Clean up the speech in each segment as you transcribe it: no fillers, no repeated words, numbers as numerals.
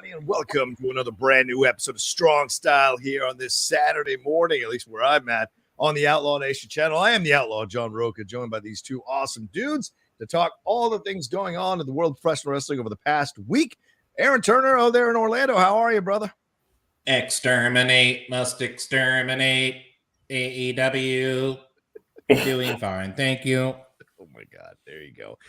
everybody, and welcome to another brand new episode of Strong Style here on this Saturday morning, at least where I'm at, on the Outlaw Nation channel. I am the Outlaw John Rocha, joined by these two awesome dudes to talk all the things going on in the world of professional wrestling over the past week. Aaron Turner, there in Orlando. How are you, brother? Exterminate, must exterminate. AEW. Doing fine. Thank you. Oh my God, there you go.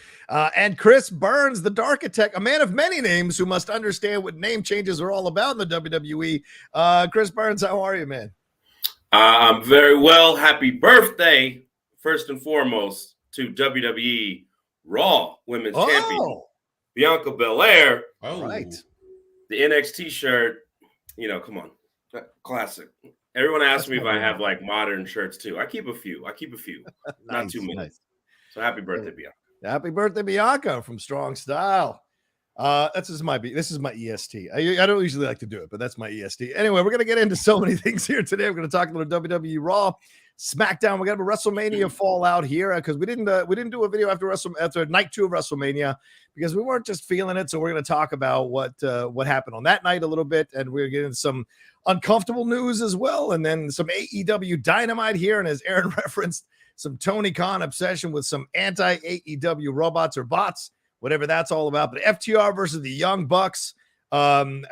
And Chris Burns, the Darkitect, a man of many names who must understand what name changes are all about in the WWE. Chris Burns, how are you, man? I'm very well. Happy birthday, first and foremost, to WWE Raw Women's Champion, Bianca Belair. Oh, right. The NXT shirt, come on. Classic. Everyone asks me if I have like modern shirts too. I keep a few. Nice, not too many. Nice. So happy birthday, Bianca. Happy birthday, Bianca from Strong Style. This is my EST. I don't usually like to do it, but that's my EST. Anyway, we're gonna get into so many things here today. We're gonna talk a little WWE Raw, Smackdown. We're gonna have a WrestleMania fallout here because we didn't do a video after night 2 of WrestleMania because we weren't just feeling it. So we're gonna talk about what happened on that night a little bit, and we're getting some uncomfortable news as well, and then some AEW Dynamite here, and as Aaron referenced, some Tony Khan obsession with some anti-AEW robots or bots, whatever that's all about. But FTR versus the Young Bucks, and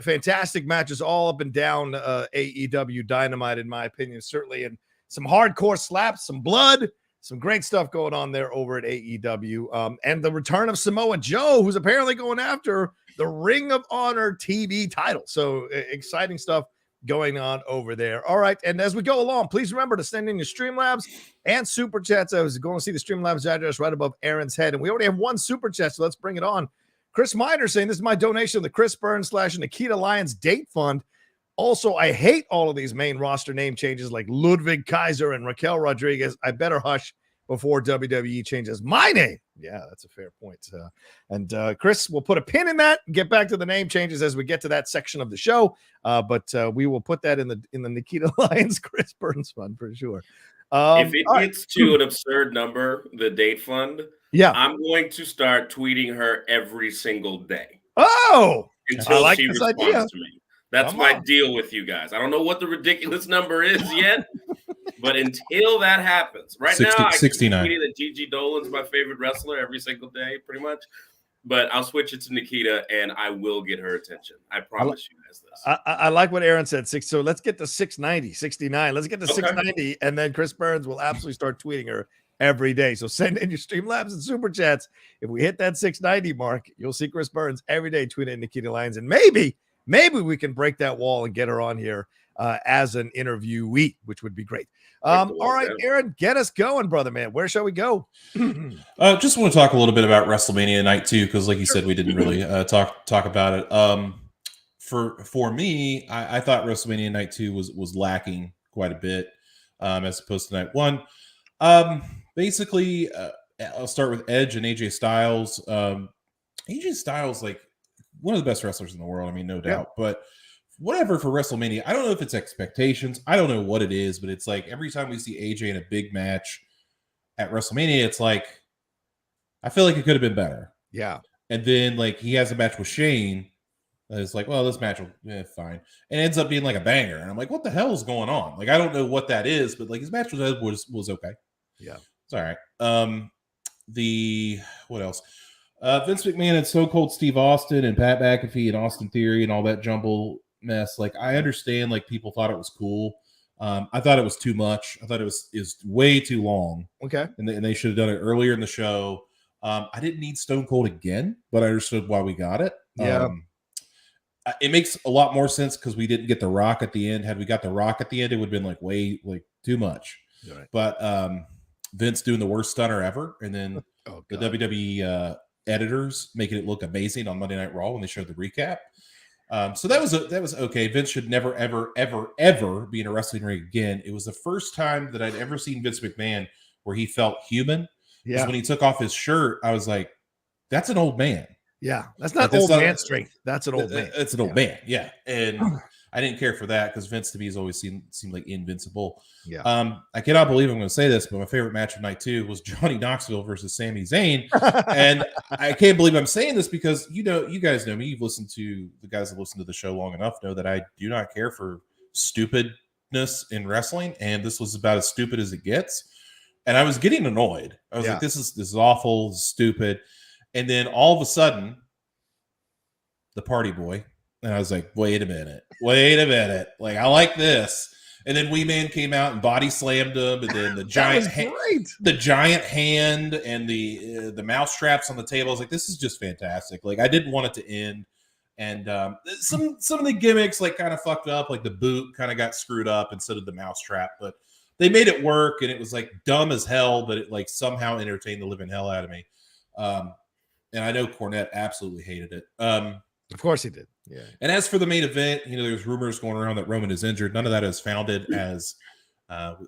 fantastic matches all up and down AEW Dynamite, in my opinion, certainly. And some hardcore slaps, some blood, some great stuff going on there over at AEW. And the return of Samoa Joe, who's apparently going after the Ring of Honor TV title. So exciting stuff going on over there. All right. And as we go along, please remember to send in your Streamlabs and Super Chats. I was going to see the Streamlabs address right above Aaron's head, and we already have one Super Chat, so let's bring it on. Chris Miner saying, this is my donation to the Chris Burns / Nikita Lyons Date Fund. Also, I hate all of these main roster name changes like Ludwig Kaiser and Raquel Rodriguez. I better hush before WWE changes my name. Yeah, that's a fair point. And Chris, we'll put a pin in that and get back to the name changes as we get to that section of the show. But we will put that in the Nikita Lyons Chris Burns Fund for sure. If it gets to an absurd number, the date fund, I'm going to start tweeting her every single day. Oh, until she responds to me. That's my deal with you guys. I don't know what the ridiculous number is yet, but until that happens, right now I keep tweeting that Gigi Dolan's my favorite wrestler every single day, pretty much. But I'll switch it to Nikita, and I will get her attention. I promise you guys this. I like what Aaron said. So let's get to 690, 69. Let's get to 690, and then Chris Burns will absolutely start tweeting her every day. So send in your Streamlabs and Super Chats. If we hit that 690 mark, you'll see Chris Burns every day tweeting at Nikita Lyons, and maybe we can break that wall and get her on here as an interviewee, which would be great. All right, Aaron, get us going, brother, man. Where shall we go? Just want to talk a little bit about WrestleMania night 2, because like you said, we didn't really talk about it. For me, I thought WrestleMania night 2 was lacking quite a bit as opposed to night 1. Basically, I'll start with Edge and AJ Styles. AJ Styles, like, one of the best wrestlers in the world, I mean, no doubt. But whatever for WrestleMania, I don't know if it's expectations. I don't know what it is, but it's like every time we see AJ in a big match at WrestleMania, it's like, I feel like it could have been better. Yeah. And then, like, he has a match with Shane. And it's like, well, this match will, fine. And it ends up being like a banger. And I'm like, what the hell is going on? Like, I don't know what that is, but like his match was okay. Yeah. It's all right. What else? Vince McMahon and Stone Cold Steve Austin and Pat McAfee and Austin Theory and all that jumble mess. Like, I understand, like, people thought it was cool. I thought it was too much. I thought it was way too long. Okay. And they should have done it earlier in the show. I didn't need Stone Cold again, but I understood why we got it. Yeah. It makes a lot more sense because we didn't get The Rock at the end. Had we got The Rock at the end, it would have been like way too much. Right. But Vince doing the worst stunner ever, and then the WWE editors making it look amazing on Monday Night Raw when they showed the recap. So that was okay. Vince should never, ever, ever, ever be in a wrestling ring again. It was the first time that I'd ever seen Vince McMahon where he felt human. Yeah. When he took off his shirt, I was like, that's an old man. Yeah. That's not old man strength. That's an old man. It's an old man. Yeah. And I didn't care for that because Vince to me has always seemed like invincible. Yeah. I cannot believe I'm going to say this, but my favorite match of night 2 was Johnny Knoxville versus Sami Zayn. And I can't believe I'm saying this because, you guys know me. You've listened to the guys that listen to the show long enough know that I do not care for stupidness in wrestling. And this was about as stupid as it gets. And I was getting annoyed. I was like, this is awful, this is stupid. And then all of a sudden, the party boy. And I was like, wait a minute. Like, I like this. And then Wee Man came out and body slammed him. And then the giant hand and the mouse traps on the table. I was like, this is just fantastic. Like, I didn't want it to end. And some of the gimmicks like kind of fucked up. Like the boot kind of got screwed up instead of the mouse trap. But they made it work. And it was like dumb as hell. But it like somehow entertained the living hell out of me. And I know Cornette absolutely hated it. Of course he did. Yeah. And as for the main event, there's rumors going around that Roman is injured. None of that is founded as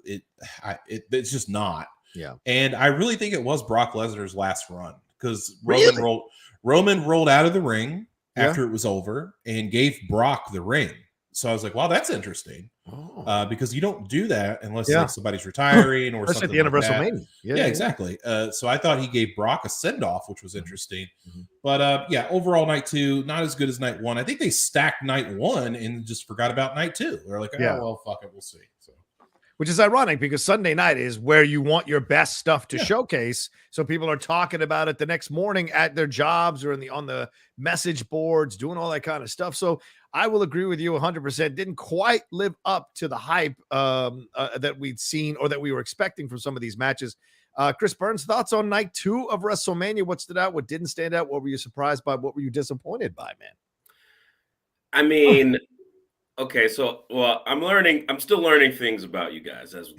it's just not. Yeah. And I really think it was Brock Lesnar's last run because Really? Roman rolled out of the ring after it was over and gave Brock the ring. So I was like, wow, that's interesting. Because you don't do that unless like somebody's retiring or something. At the end of like WrestleMania. Yeah, exactly. So I thought he gave Brock a send-off, which was interesting. But overall, night 2, not as good as night 1. I think they stacked night 1 and just forgot about night 2. They're like, well, fuck it, we'll see. So, which is ironic because Sunday night is where you want your best stuff to showcase. So people are talking about it the next morning at their jobs or on the message boards, doing all that kind of stuff. So I will agree with you 100%. Didn't quite live up to the hype that we'd seen or that we were expecting from some of these matches. Chris Burns, thoughts on night 2 of WrestleMania? What stood out? What didn't stand out? What were you surprised by? What were you disappointed by, man? I mean, okay, so I'm still learning things about you guys as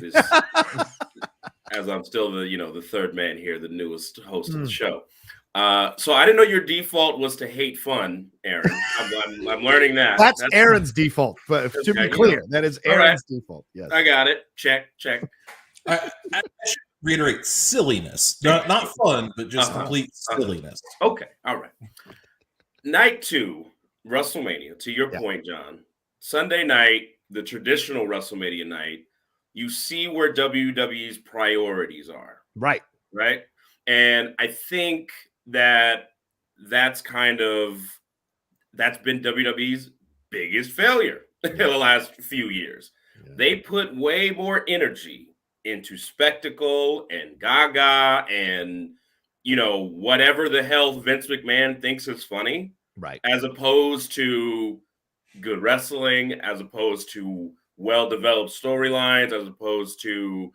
I'm still the third man here, the newest host of the show. So I didn't know your default was to hate fun, Aaron. I'm learning that. That's Aaron's default, but to be clear, that is Aaron's default. Yes, I got it. Check. I should reiterate silliness, not fun, but just complete silliness. Okay, all right. Night 2, WrestleMania. To your point, John. Sunday night, the traditional WrestleMania night. You see where WWE's priorities are. Right. And I think that's been WWE's biggest failure in the last few years. Yeah. They put way more energy into spectacle and gaga and whatever the hell Vince McMahon thinks is funny, right? As opposed to good wrestling, as opposed to well-developed storylines, as opposed to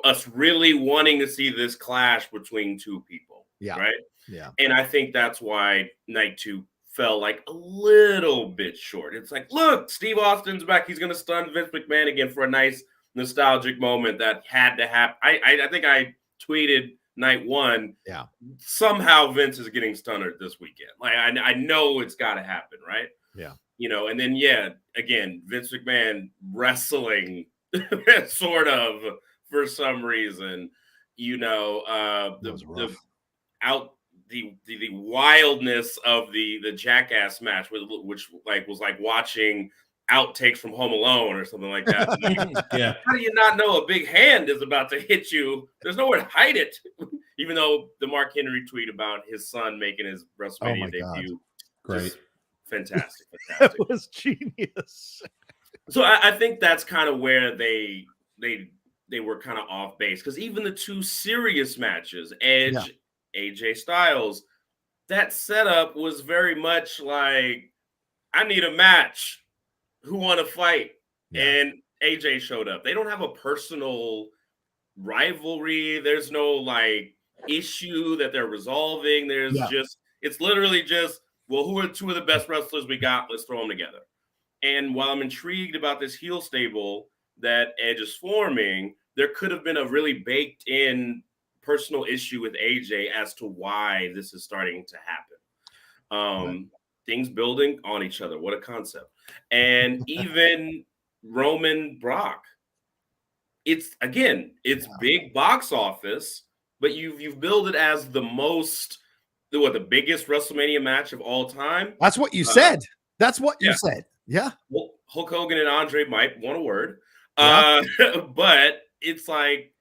us really wanting to see this clash between two people. Yeah. Right. Yeah. And I think that's why night 2 fell like a little bit short. It's like, look, Steve Austin's back. He's going to stun Vince McMahon again for a nice nostalgic moment that had to happen. I think I tweeted night 1. Yeah. Somehow Vince is getting stunned this weekend. Like I know it's got to happen. Right. Yeah. And then, again, Vince McMahon wrestling sort of for some reason, the wildness of the Jackass match, which was like watching outtakes from Home Alone or something like that. Yeah. How do you not know a big hand is about to hit you? There's nowhere to hide it. Even though the Mark Henry tweet about his son making his WrestleMania debut. Great. Fantastic. That was genius. So I think that's kind of where they were kind of off base, because even the 2 serious matches, Edge, AJ Styles, that setup was very much like, I need a match. Who want to fight? Yeah. And AJ showed up. They don't have a personal rivalry. There's no like issue that they're resolving. There's it's literally just, well, who are 2 of the best wrestlers we got? Let's throw them together. And while I'm intrigued about this heel stable that Edge is forming, there could have been a really baked in personal issue with AJ as to why this is starting to happen. Things building on each other. What a concept. And even Roman Brock. It's big box office, but you've billed it as the biggest WrestleMania match of all time. That's what you said. That's what you said. Yeah. Well, Hulk Hogan and Andre might want a word. Yeah. But it's like,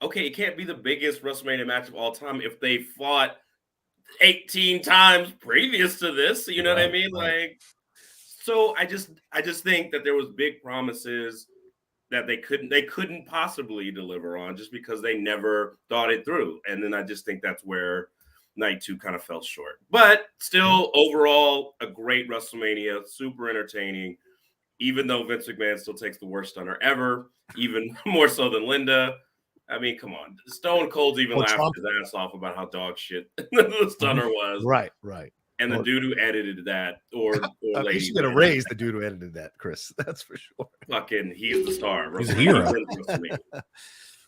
okay, it can't be the biggest WrestleMania match of all time if they fought 18 times previous to this. You know what I mean? Right. Like, so I just think that there was big promises that they couldn't possibly deliver on just because they never thought it through. And then I just think that's where night 2 kind of fell short. But still, overall, a great WrestleMania, super entertaining, even though Vince McMahon still takes the worst stunner ever, even more so than Linda. I mean, come on. Stone Cold's even laughed his ass off about how dog shit the stunner was. Right. And the dude who edited that, or lady, you should get a raise. The dude who edited that, Chris. That's for sure. Fucking, he's the star. He's a hero.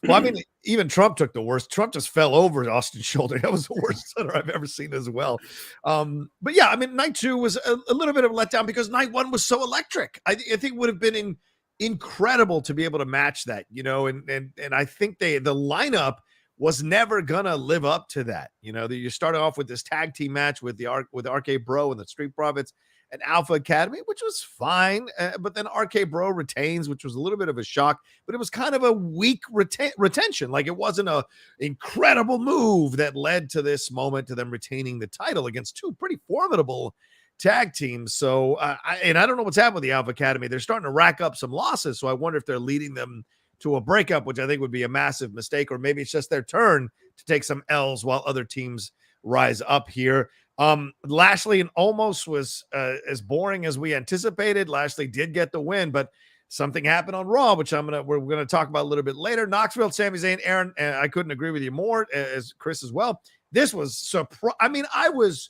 Well, I mean, even Trump took the worst. Trump just fell over Austin's shoulder. That was the worst stunner I've ever seen as well. But yeah, I mean, night 2 was a little bit of a letdown because night 1 was so electric. I think it would have been incredible to be able to match that, and I think the lineup was never gonna live up to that. You started off with this tag team match with RK Bro and the Street Profits and Alpha Academy, which was fine, but then RK Bro retains, which was a little bit of a shock, but it was kind of a weak retention. Like, it wasn't a incredible move that led to this moment to them retaining the title against 2 pretty formidable tag teams. So I don't know what's happened with the Alpha Academy. They're starting to rack up some losses, so I wonder if they're leading them to a breakup, which I think would be a massive mistake, or maybe it's just their turn to take some L's while other teams rise up here. Lashley and Omos was as boring as we anticipated. Lashley did get the win, but something happened on Raw, which we're gonna talk about a little bit later. Knoxville, Sami Zayn, Aaron, and I couldn't agree with you more, as Chris as well. This was I was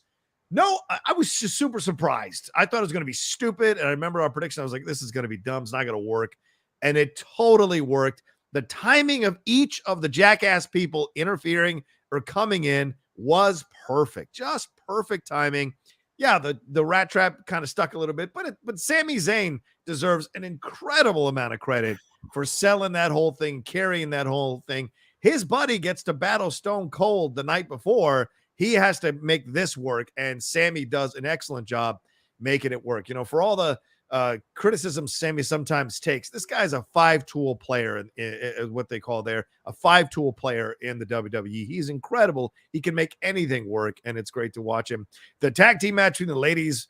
just super surprised. I thought it was going to be stupid, and I remember our prediction. I was like, this is going to be dumb. It's not going to work. And it totally worked. The timing of each of the jackass people interfering or coming in was perfect. Just perfect timing. Yeah, the rat trap kind of stuck a little bit, but Sami Zayn deserves an incredible amount of credit for selling that whole thing, carrying that whole thing. His buddy gets to battle Stone Cold the night before. He has to make this work, and Sammy does an excellent job making it work. For all the criticism Sammy sometimes takes, this guy's a 5-tool player, is what they call there, a 5-tool player in the WWE. He's incredible. He can make anything work, and it's great to watch him. The tag team match between the ladies,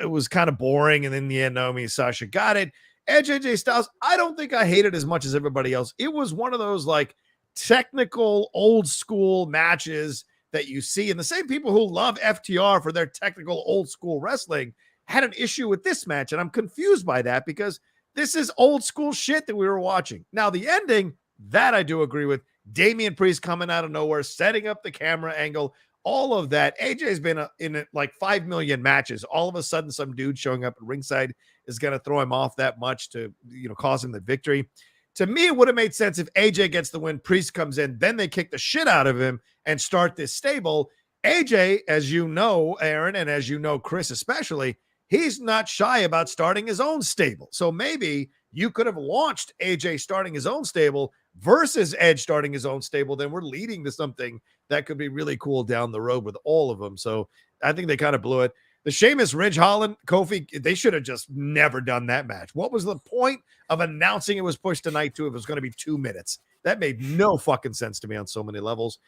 it was kind of boring, and in the end, Naomi and Sasha got it. Edge, AJ Styles, I don't think I hated as much as everybody else. It was one of those like technical old school matches that you see, and the same people who love FTR for their technical old school wrestling had an issue with this match, and I'm confused by that because this is old school shit that we were watching. Now, the ending, that I do agree with. Damian Priest coming out of nowhere, setting up the camera angle, all of that. AJ's been in like 5 million matches. All of a sudden, some dude showing up at ringside is going to throw him off that much to, cause him the victory. To me, it would have made sense if AJ gets the win, Priest comes in, then they kick the shit out of him and start this stable. AJ, as you know, Aaron, and as you know, Chris especially, he's not shy about starting his own stable. So maybe you could have launched AJ starting his own stable versus Edge starting his own stable. Then we're leading to something that could be really cool down the road with all of them. So I think they kind of blew it. The Sheamus, Ridge Holland, Kofi, they should have just never done that match. What was the point of announcing it was pushed to night 2 if it was going to be 2 minutes? That made no fucking sense to me on so many levels.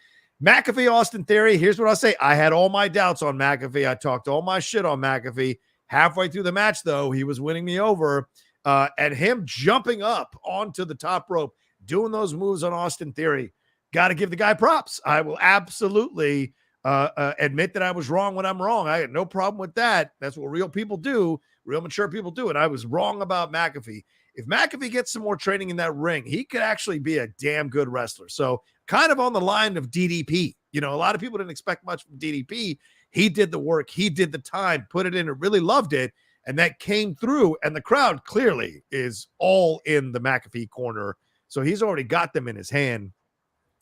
McAfee, Austin Theory, here's what I'll say. I had all my doubts on McAfee. I talked all my shit on McAfee. Halfway through the match, though, he was winning me over. And him jumping up onto the top rope, doing those moves on Austin Theory, got to give the guy props. I will absolutely admit that I was wrong when I'm wrong. I had no problem with that. That's what real people do, real mature people do. And I was wrong about McAfee. If McAfee gets some more training in that ring, he could actually be a damn good wrestler. So kind of on the line of DDP. A lot of people didn't expect much from DDP. He did the work. He did the time, put it in, and really loved it. And that came through. And the crowd clearly is all in the McAfee corner. So he's already got them in his hand.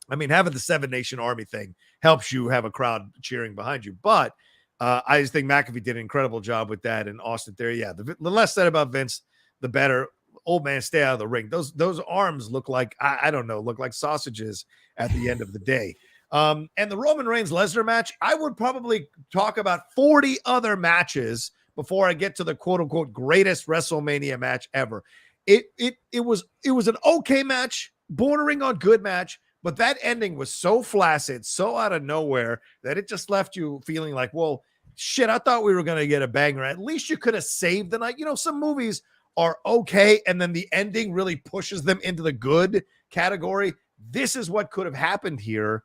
I mean, having the 7 Nation Army thing helps you have a crowd cheering behind you. But I just think McAfee did an incredible job with that. And Austin Theory, yeah, the less said about Vince, the better. Old man, stay out of the ring. Those arms look like, I don't know, look like sausages at the end of the day. And the Roman Reigns Lesnar match, I would probably talk about 40 other matches before I get to the quote unquote greatest WrestleMania match ever. It was an okay match, bordering on good match, but that ending was so flaccid, so out of nowhere that it just left you feeling like, well, shit, I thought we were going to get a banger. At least you could have saved the night. You know, some movies are okay, and then the ending really pushes them into the good category. This is what could have happened here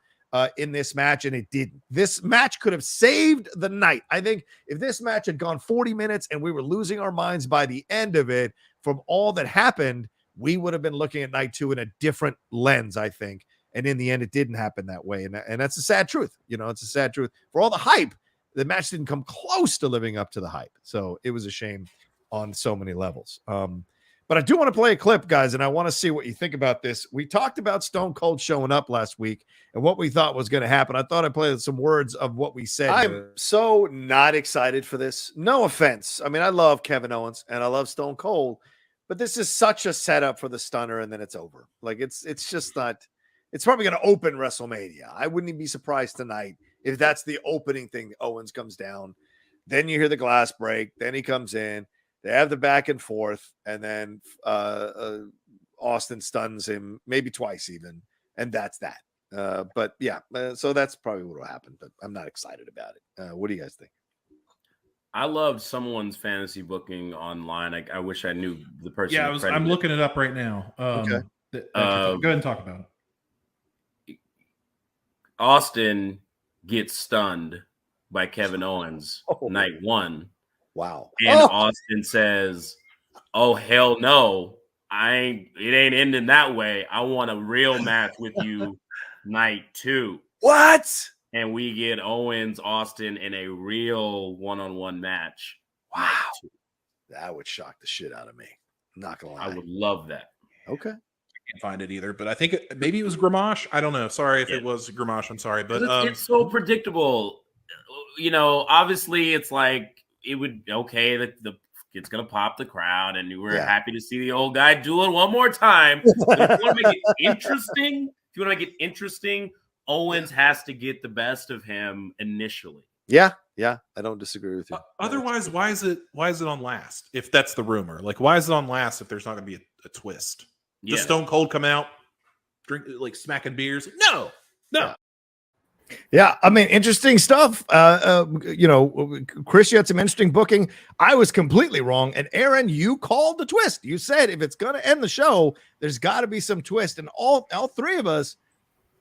in this match, and it didn't. This match could have saved the night. I think if this match had gone 40 minutes and we were losing our minds by the end of it from all that happened, we would have been looking at night 2 in a different lens, I think. And in the end, it didn't happen that way. And that's a sad truth. You know, it's a sad truth. For all the hype, the match didn't come close to living up to the hype. So it was a shame on so many levels. But I do want to play a clip, guys, and I want to see what you think about this. We talked about Stone Cold showing up last week and what we thought was going to happen. I thought I'd play some words of what we said. I'm so not excited for this. No offense. I mean, I love Kevin Owens and I love Stone Cold, but this is such a setup for the stunner, and then it's over. Like, it's just not. It's probably going to open WrestleMania. I wouldn't even be surprised tonight if that's the opening thing. Owens comes down, then you hear the glass break, then he comes in. They have the back and forth, and then Austin stuns him maybe twice even, and that's that. But yeah, so that's probably what will happen, but I'm not excited about it. What do you guys think? I loved someone's fantasy booking online. I wish I knew the person. Yeah, I'm looking it up right now. Okay. Go ahead and talk about it. Austin gets stunned by Kevin Owens night 1. Wow. And Austin says, "Oh, hell no. It ain't ending that way. I want a real match with you night 2." What? And we get Owens, Austin in a real one-on-one match. Wow. That would shock the shit out of me. I'm not going to lie. I would love that. Okay. I can't find it either, but I think maybe it was Gramash. I don't know. Sorry if it was Gramash. I'm sorry. But it's so predictable. You know, obviously it's like, it would it's gonna pop the crowd, and we're happy to see the old guy do it one more time. But if you want to make it interesting, Owens has to get the best of him initially. Yeah, I don't disagree with you. Otherwise, why is it on last? If that's the rumor, like, why is it on last if there's not gonna be a twist? Yeah. Does Stone Cold come out, drink, like, smacking beers? No. Yeah, I mean, interesting stuff. You know, Chris, you had some interesting booking. I was completely wrong. And Aaron, you called the twist. You said if it's going to end the show, there's got to be some twist. And all three of us,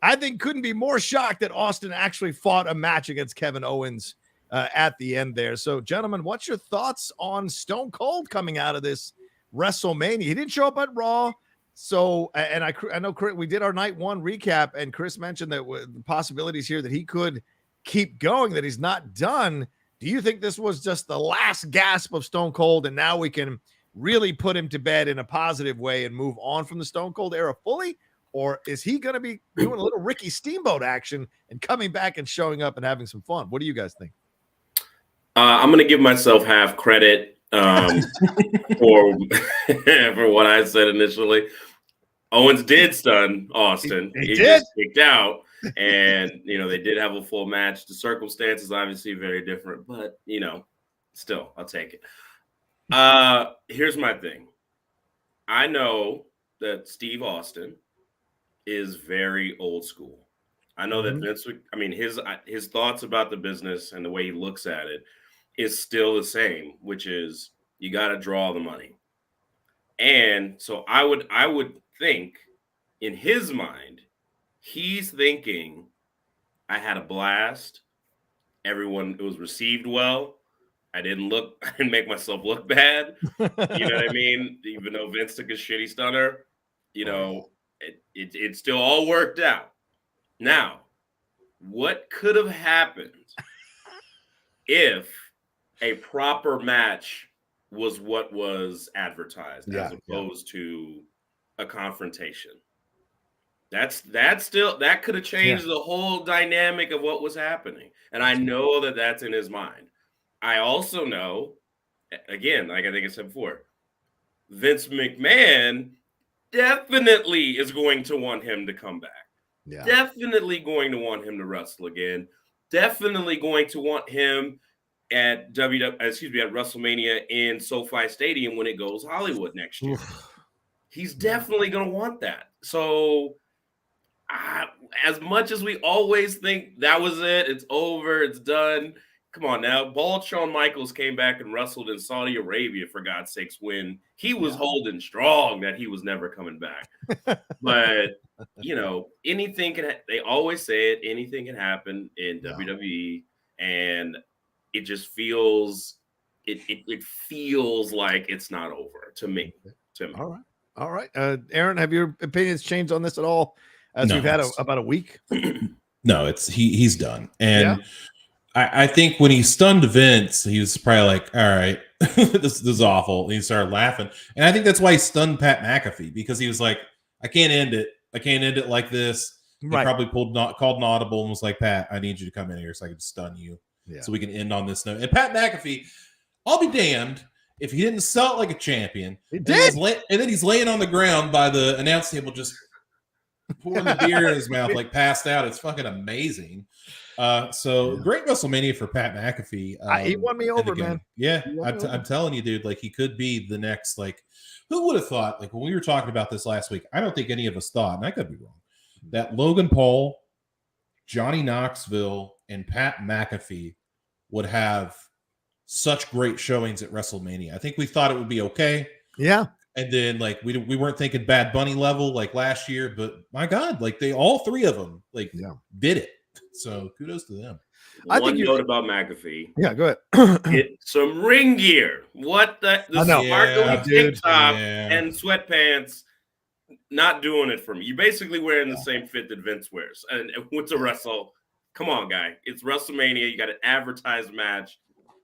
I think, couldn't be more shocked that Austin actually fought a match against Kevin Owens at the end there. So, gentlemen, what's your thoughts on Stone Cold coming out of this WrestleMania? He didn't show up at Raw. So, and I know Chris, we did our night 1 recap, and Chris mentioned that the possibilities here that he could keep going, that he's not done. Do you think this was just the last gasp of Stone Cold, and now we can really put him to bed in a positive way and move on from the Stone Cold era fully? Or is he going to be doing a little Ricky Steamboat action and coming back and showing up and having some fun? What do you guys think? I'm going to give myself half credit for what I said initially. Owens did stun Austin. He just kicked out, and they did have a full match. The circumstances obviously very different, but still, I'll take it. Here's my thing. I know that Steve Austin is very old school. I know that Vince, his thoughts about the business and the way he looks at it is still the same, which is you got to draw the money. And so I would think in his mind, he's thinking, I had a blast. It was received well. I didn't make myself look bad. You know what I mean? Even though Vince took a shitty stunner, it still all worked out. Now, what could have happened if a proper match was what was advertised as opposed to a confrontation? That could have changed the whole dynamic of what was happening. And I know that that's in his mind. I also know, again, like I think I said before, Vince McMahon definitely is going to want him to come back. Yeah. Definitely going to want him to wrestle again. Definitely going to want him at WrestleMania in SoFi Stadium when it goes Hollywood next year. He's definitely going to want that. So as much as we always think that was it, it's over, it's done. Come on now. Bald Shawn Michaels came back and wrestled in Saudi Arabia, for God's sakes, when he was holding strong that he was never coming back. But, anything they always say it, anything can happen in WWE. And it just feels, it feels like it's not over to me. All right. Aaron, have your opinions changed on this at all as we've had about a week? No, he's done. And I think when he stunned Vince, he was probably like, all right, this is awful. And he started laughing. And I think that's why he stunned Pat McAfee, because he was like, I can't end it. I can't end it like this. He probably called an audible and was like, Pat, I need you to come in here so I can stun you. Yeah. So we can end on this note. And Pat McAfee, I'll be damned if he didn't sell it like a champion. He did. And then he's laying on the ground by the announce table, just pouring the beer in his mouth, like passed out. It's fucking amazing. Great WrestleMania for Pat McAfee. He won me over, man. Yeah, I'm telling you, dude. Like, he could be the next. Like, who would have thought? Like, when we were talking about this last week, I don't think any of us thought, and I could be wrong, that Logan Paul, Johnny Knoxville, and Pat McAfee would have such great showings at WrestleMania. I think we thought it would be okay. Yeah. And then, like, we weren't thinking Bad Bunny level like last year, but my God, like, all three of them did it. So kudos to them. One note about McAfee. Yeah, go ahead. Get some ring gear. What the sparkly tank top and sweatpants? Not doing it for me. You're basically wearing the same fit that Vince wears. And what's a wrestle? Come on, guy. It's WrestleMania. You got an advertised match.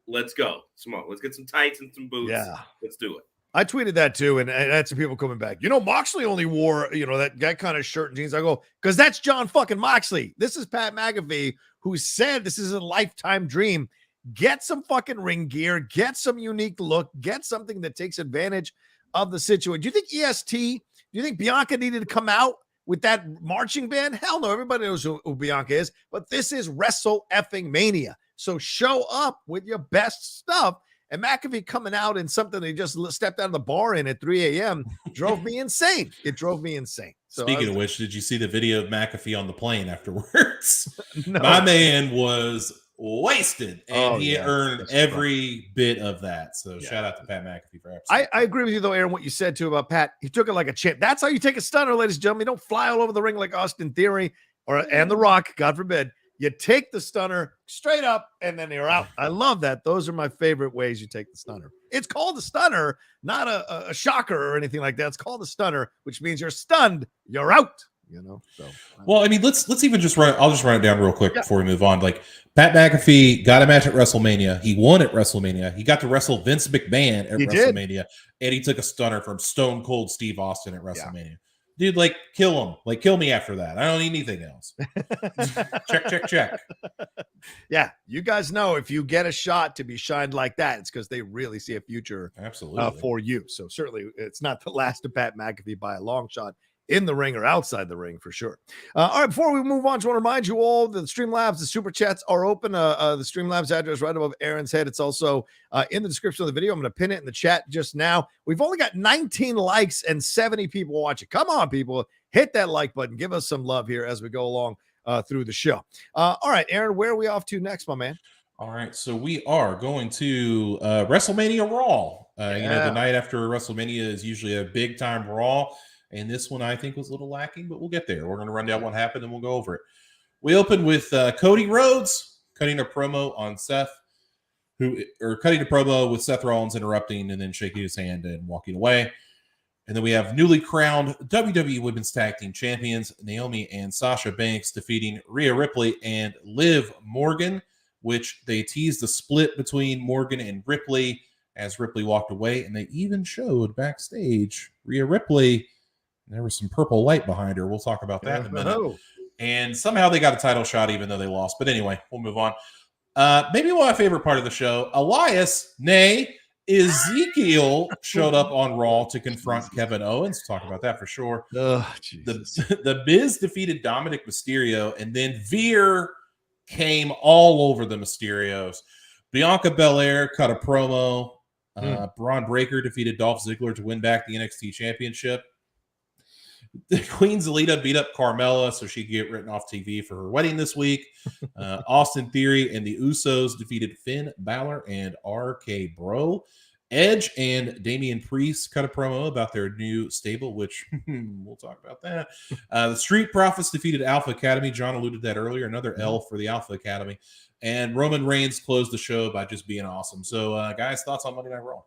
Let's go. Come on. Let's get some tights and some boots. Yeah. Let's do it. I tweeted that too, and I had some people coming back. Moxley only wore, that kind of shirt and jeans. I go, because that's John fucking Moxley. This is Pat McAfee, who said this is a lifetime dream. Get some fucking ring gear, get some unique look, get something that takes advantage of the situation. Do you think do you think Bianca needed to come out with that marching band? Hell no, everybody knows who Bianca is, but this is Wrestle-effing-mania. So show up with your best stuff. And McAfee coming out in something they just stepped out of the bar in at 3 a.m. drove me insane. It drove me insane. So speaking of which, did you see the video of McAfee on the plane afterwards? No. My man was wasted, and he earned every bit of that. So shout out to Pat McAfee for I agree with you, though, Aaron, what you said, too, about Pat. He took it like a champ. That's how you take a stunner, ladies and gentlemen. You don't fly all over the ring like Austin Theory and The Rock, God forbid. You take the stunner straight up, and then you're out. I love that. Those are my favorite ways you take the stunner. It's called a stunner, not a shocker or anything like that. It's called a stunner, which means you're stunned. You're out. So. Well, I mean, let's even just run. I'll just run it down real quick before we move on. Like, Pat McAfee got a match at WrestleMania. He won at WrestleMania. He got to wrestle Vince McMahon at WrestleMania, and he took a stunner from Stone Cold Steve Austin at WrestleMania. Yeah. Dude, like, kill him. Like, kill me after that. I don't need anything else. check. Yeah, you guys know if you get a shot to be shined like that, it's because they really see a future for you. So certainly it's not the last of Pat McAfee by a long shot in the ring or outside the ring for sure. All right, before we move on, I just want to remind you all that the Streamlabs, the Super Chats are open. The Streamlabs address right above Aaron's head. It's also in the description of the video. I'm going to pin it in the chat just now. We've only got 19 likes and 70 people watching. Come on, people. Hit that like button. Give us some love here as we go along through the show. All right, Aaron, where are we off to next, my man? All right, so we are going to WrestleMania Raw. The night after WrestleMania is usually a big-time Raw. And this one, I think, was a little lacking, but we'll get there. We're going to run down what happened, and we'll go over it. We opened with Cody Rhodes cutting a promo on Seth, cutting a promo with Seth Rollins interrupting and then shaking his hand and walking away. And then we have newly crowned WWE Women's Tag Team Champions, Naomi and Sasha Banks, defeating Rhea Ripley and Liv Morgan, which they teased the split between Morgan and Ripley as Ripley walked away. And they even showed backstage Rhea Ripley. There was some purple light behind her. We'll talk about that in a minute. And somehow they got a title shot even though they lost. But anyway, we'll move on. Maybe my favorite part of the show, Elias, nay, Ezekiel showed up on Raw to confront Kevin Owens. Talk about that for sure. The Miz defeated Dominic Mysterio, and then Veer came all over the Mysterios. Bianca Belair cut a promo. Braun Breaker defeated Dolph Ziggler to win back the NXT Championship. Queen Zelina beat up Carmella so she could get written off TV for her wedding this week. Austin Theory and the Usos defeated Finn Balor and RK Bro. Edge and Damian Priest cut a promo about their new stable, which we'll talk about that. The Street Profits defeated Alpha Academy. John alluded to that earlier. Another L for the Alpha Academy. And Roman Reigns closed the show by just being awesome. So, guys, thoughts on Monday Night Raw?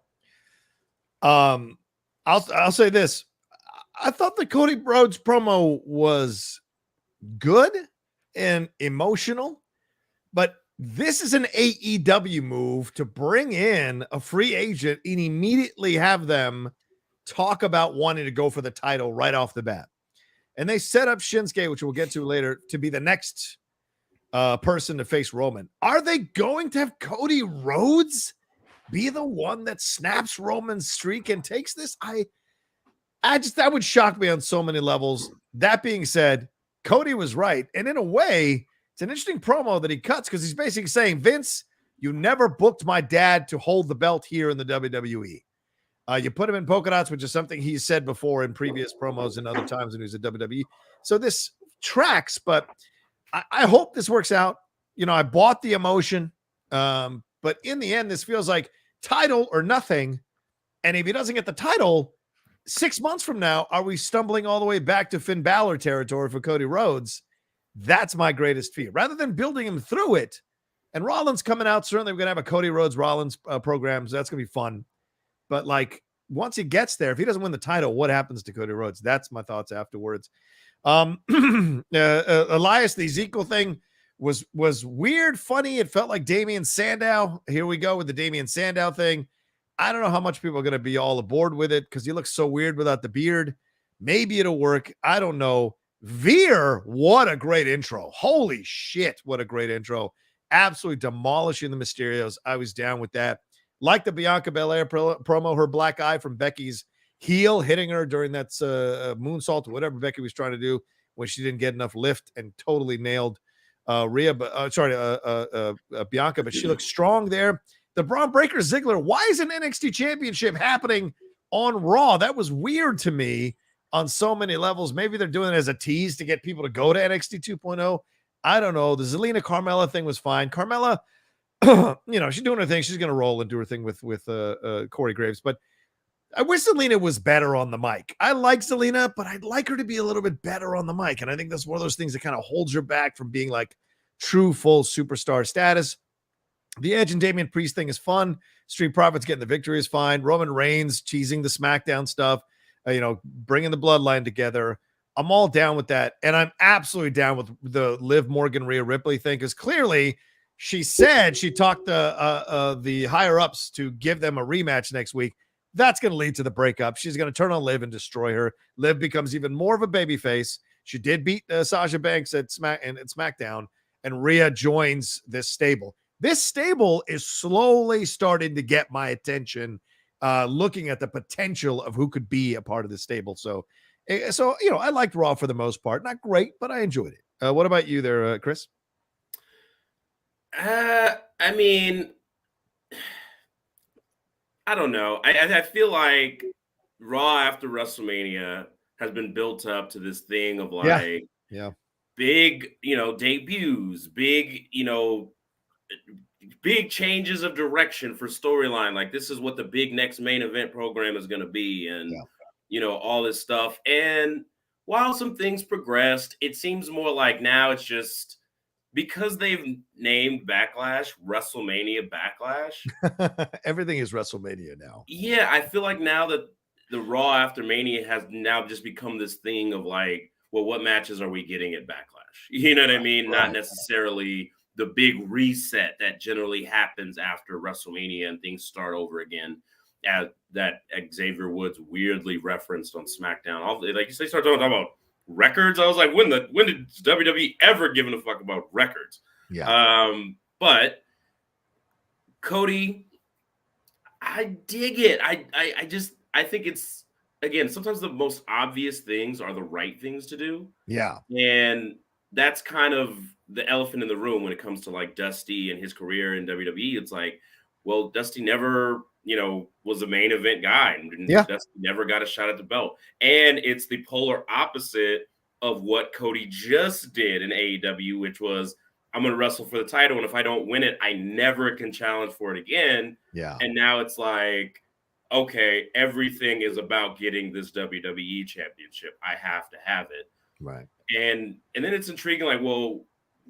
I'll say this. I thought the Cody Rhodes promo was good and emotional, but this is an AEW move to bring in a free agent and immediately have them talk about wanting to go for the title right off the bat. And they set up Shinsuke, which we'll get to later, to be the next person to face Roman. Are they going to have Cody Rhodes be the one that snaps Roman's streak and takes this? That would shock me on so many levels. That being said, Cody was right. And in a way, it's an interesting promo that he cuts because he's basically saying, Vince, you never booked my dad to hold the belt here in the WWE. You put him in polka dots, which is something he's said before in previous promos and other times when he was at WWE. So this tracks, but I hope this works out. You know, I bought the emotion, but in the end, this feels like title or nothing. And if he doesn't get the title, 6 months from now, are we stumbling all the way back to Finn Balor territory for Cody Rhodes? That's my greatest fear. Rather than building him through it, and Rollins coming out, certainly we're going to have a Cody Rhodes Rollins program, so that's going to be fun. But like once he gets there, if he doesn't win the title, what happens to Cody Rhodes? That's my thoughts afterwards. Elias, the Ezekiel thing was weird, funny. It felt like Damian Sandow. Here we go with the Damian Sandow thing. I don't know how much people are going to be all aboard with it because he looks so weird without the beard. Maybe it'll work. I don't know. Veer, what a great intro. Holy shit, what a great intro. Absolutely demolishing the Mysterios. I was down with that. Like the Bianca Belair promo, her black eye from Becky's heel hitting her during that moonsault or whatever Becky was trying to do when she didn't get enough lift and totally nailed Bianca, but she looks strong there. The Braun Breaker Ziggler, why is an NXT championship happening on Raw? That was weird to me on so many levels. Maybe they're doing it as a tease to get people to go to NXT 2.0. I don't know. The Zelina Carmella thing was fine. Carmella, she's doing her thing. She's going to roll and do her thing with Corey Graves. But I wish Zelina was better on the mic. I like Zelina, but I'd like her to be a little bit better on the mic. And I think that's one of those things that kind of holds her back from being like true full superstar status. The Edge and Damian Priest thing is fun. Street Profits getting the victory is fine. Roman Reigns cheesing the SmackDown stuff, bringing the bloodline together. I'm all down with that. And I'm absolutely down with the Liv Morgan Rhea Ripley thing because clearly she said she talked the higher ups to give them a rematch next week. That's going to lead to the breakup. She's going to turn on Liv and destroy her. Liv becomes even more of a babyface. She did beat Sasha Banks at SmackDown, and Rhea joins this stable. This stable is slowly starting to get my attention, looking at the potential of who could be a part of this stable. So I liked Raw for the most part. Not great, but I enjoyed it. What about you there, Chris? I mean, I don't know. I feel like Raw after WrestleMania has been built up to this thing of like big, debuts, big changes of direction for storyline. Like this is what the big next main event program is going to be. And, all this stuff. And while some things progressed, it seems more like now it's just because they've named Backlash WrestleMania Backlash. Everything is WrestleMania now. Yeah, I feel like now that the Raw after Mania has now just become this thing of like, well, what matches are we getting at Backlash? You know what I mean? Right. Not necessarily the big reset that generally happens after WrestleMania and things start over again. That Xavier Woods weirdly referenced on SmackDown. Like they start talking about records. I was like, when did WWE ever give a fuck about records? Yeah. But Cody, I dig it. I think it's, again, sometimes the most obvious things are the right things to do. Yeah. And that's kind of the elephant in the room when it comes to like Dusty and his career in WWE. It's like, well, Dusty never, was a main event guy. And Dusty never got a shot at the belt. And it's the polar opposite of what Cody just did in AEW, which was, I'm going to wrestle for the title. And if I don't win it, I never can challenge for it again. Yeah. And now it's like, okay, everything is about getting this WWE championship. I have to have it. Right. And then it's intriguing, like, well,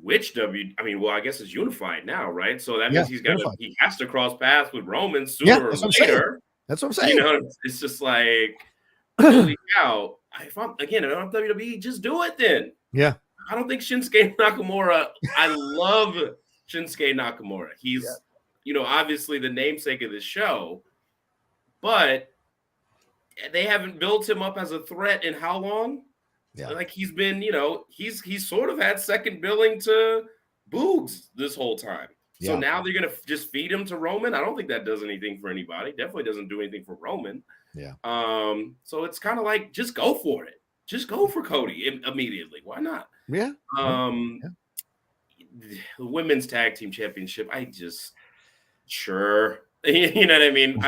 I guess it's unified now, right? So that means he has to cross paths with Roman sooner or later. That's what I'm saying. It's just like, holy cow. If I'm WWE, just do it then. Yeah. I don't think Shinsuke Nakamura, I love Shinsuke Nakamura. He's, obviously the namesake of the show, but they haven't built him up as a threat in how long? Yeah. Like he's been, he's sort of had second billing to Boogs this whole time. So now they're going to just feed him to Roman. I don't think that does anything for anybody. Definitely doesn't do anything for Roman. Yeah. So it's kind of like, just go for it. Just go for Cody immediately. Why not? Yeah. The women's tag team championship. Sure. You know what I mean?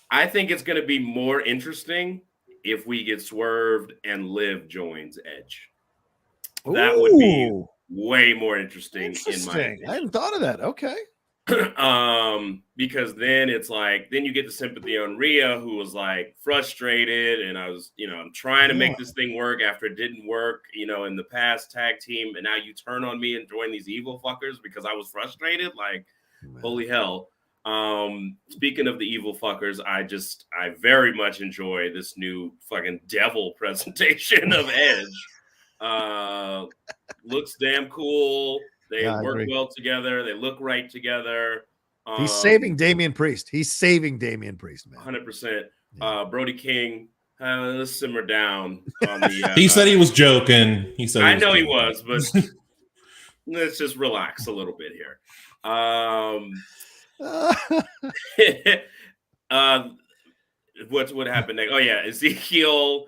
I think it's going to be more interesting if we get swerved and Liv joins Edge. That would be way more interesting. In my opinion. I hadn't thought of that. Okay. Because then it's like, then you get the sympathy on Rhea, who was like frustrated, and I was, I'm trying to make this thing work after it didn't work, in the past tag team, and now you turn on me and join these evil fuckers because I was frustrated. Like, holy hell. Speaking of the evil fuckers, I very much enjoy this new fucking devil presentation of Edge. Looks damn cool. They work well together. They look right together. He's saving Damian Priest. He's saving Damian Priest, man. 100%. Brody King, let's simmer down on the. He said he was joking. He said I know he was, but let's just relax a little bit here. What happened next? Oh yeah, Ezekiel.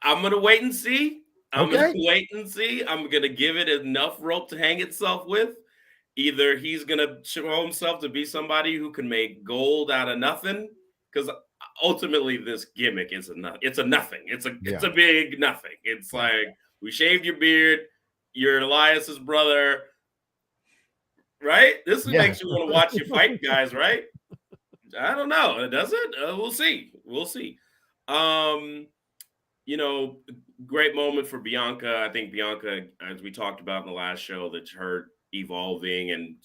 I'm gonna wait and see. I'm gonna give it enough rope to hang itself with. Either he's gonna show himself to be somebody who can make gold out of nothing, because ultimately this gimmick is it's a nothing. It's a big nothing. It's like, we shaved your beard. You're Elias's brother. Right? This makes you want to watch you fight, guys, right? I don't know. Does it? We'll see. Great moment for Bianca. I think Bianca, as we talked about in the last show, that her evolving and,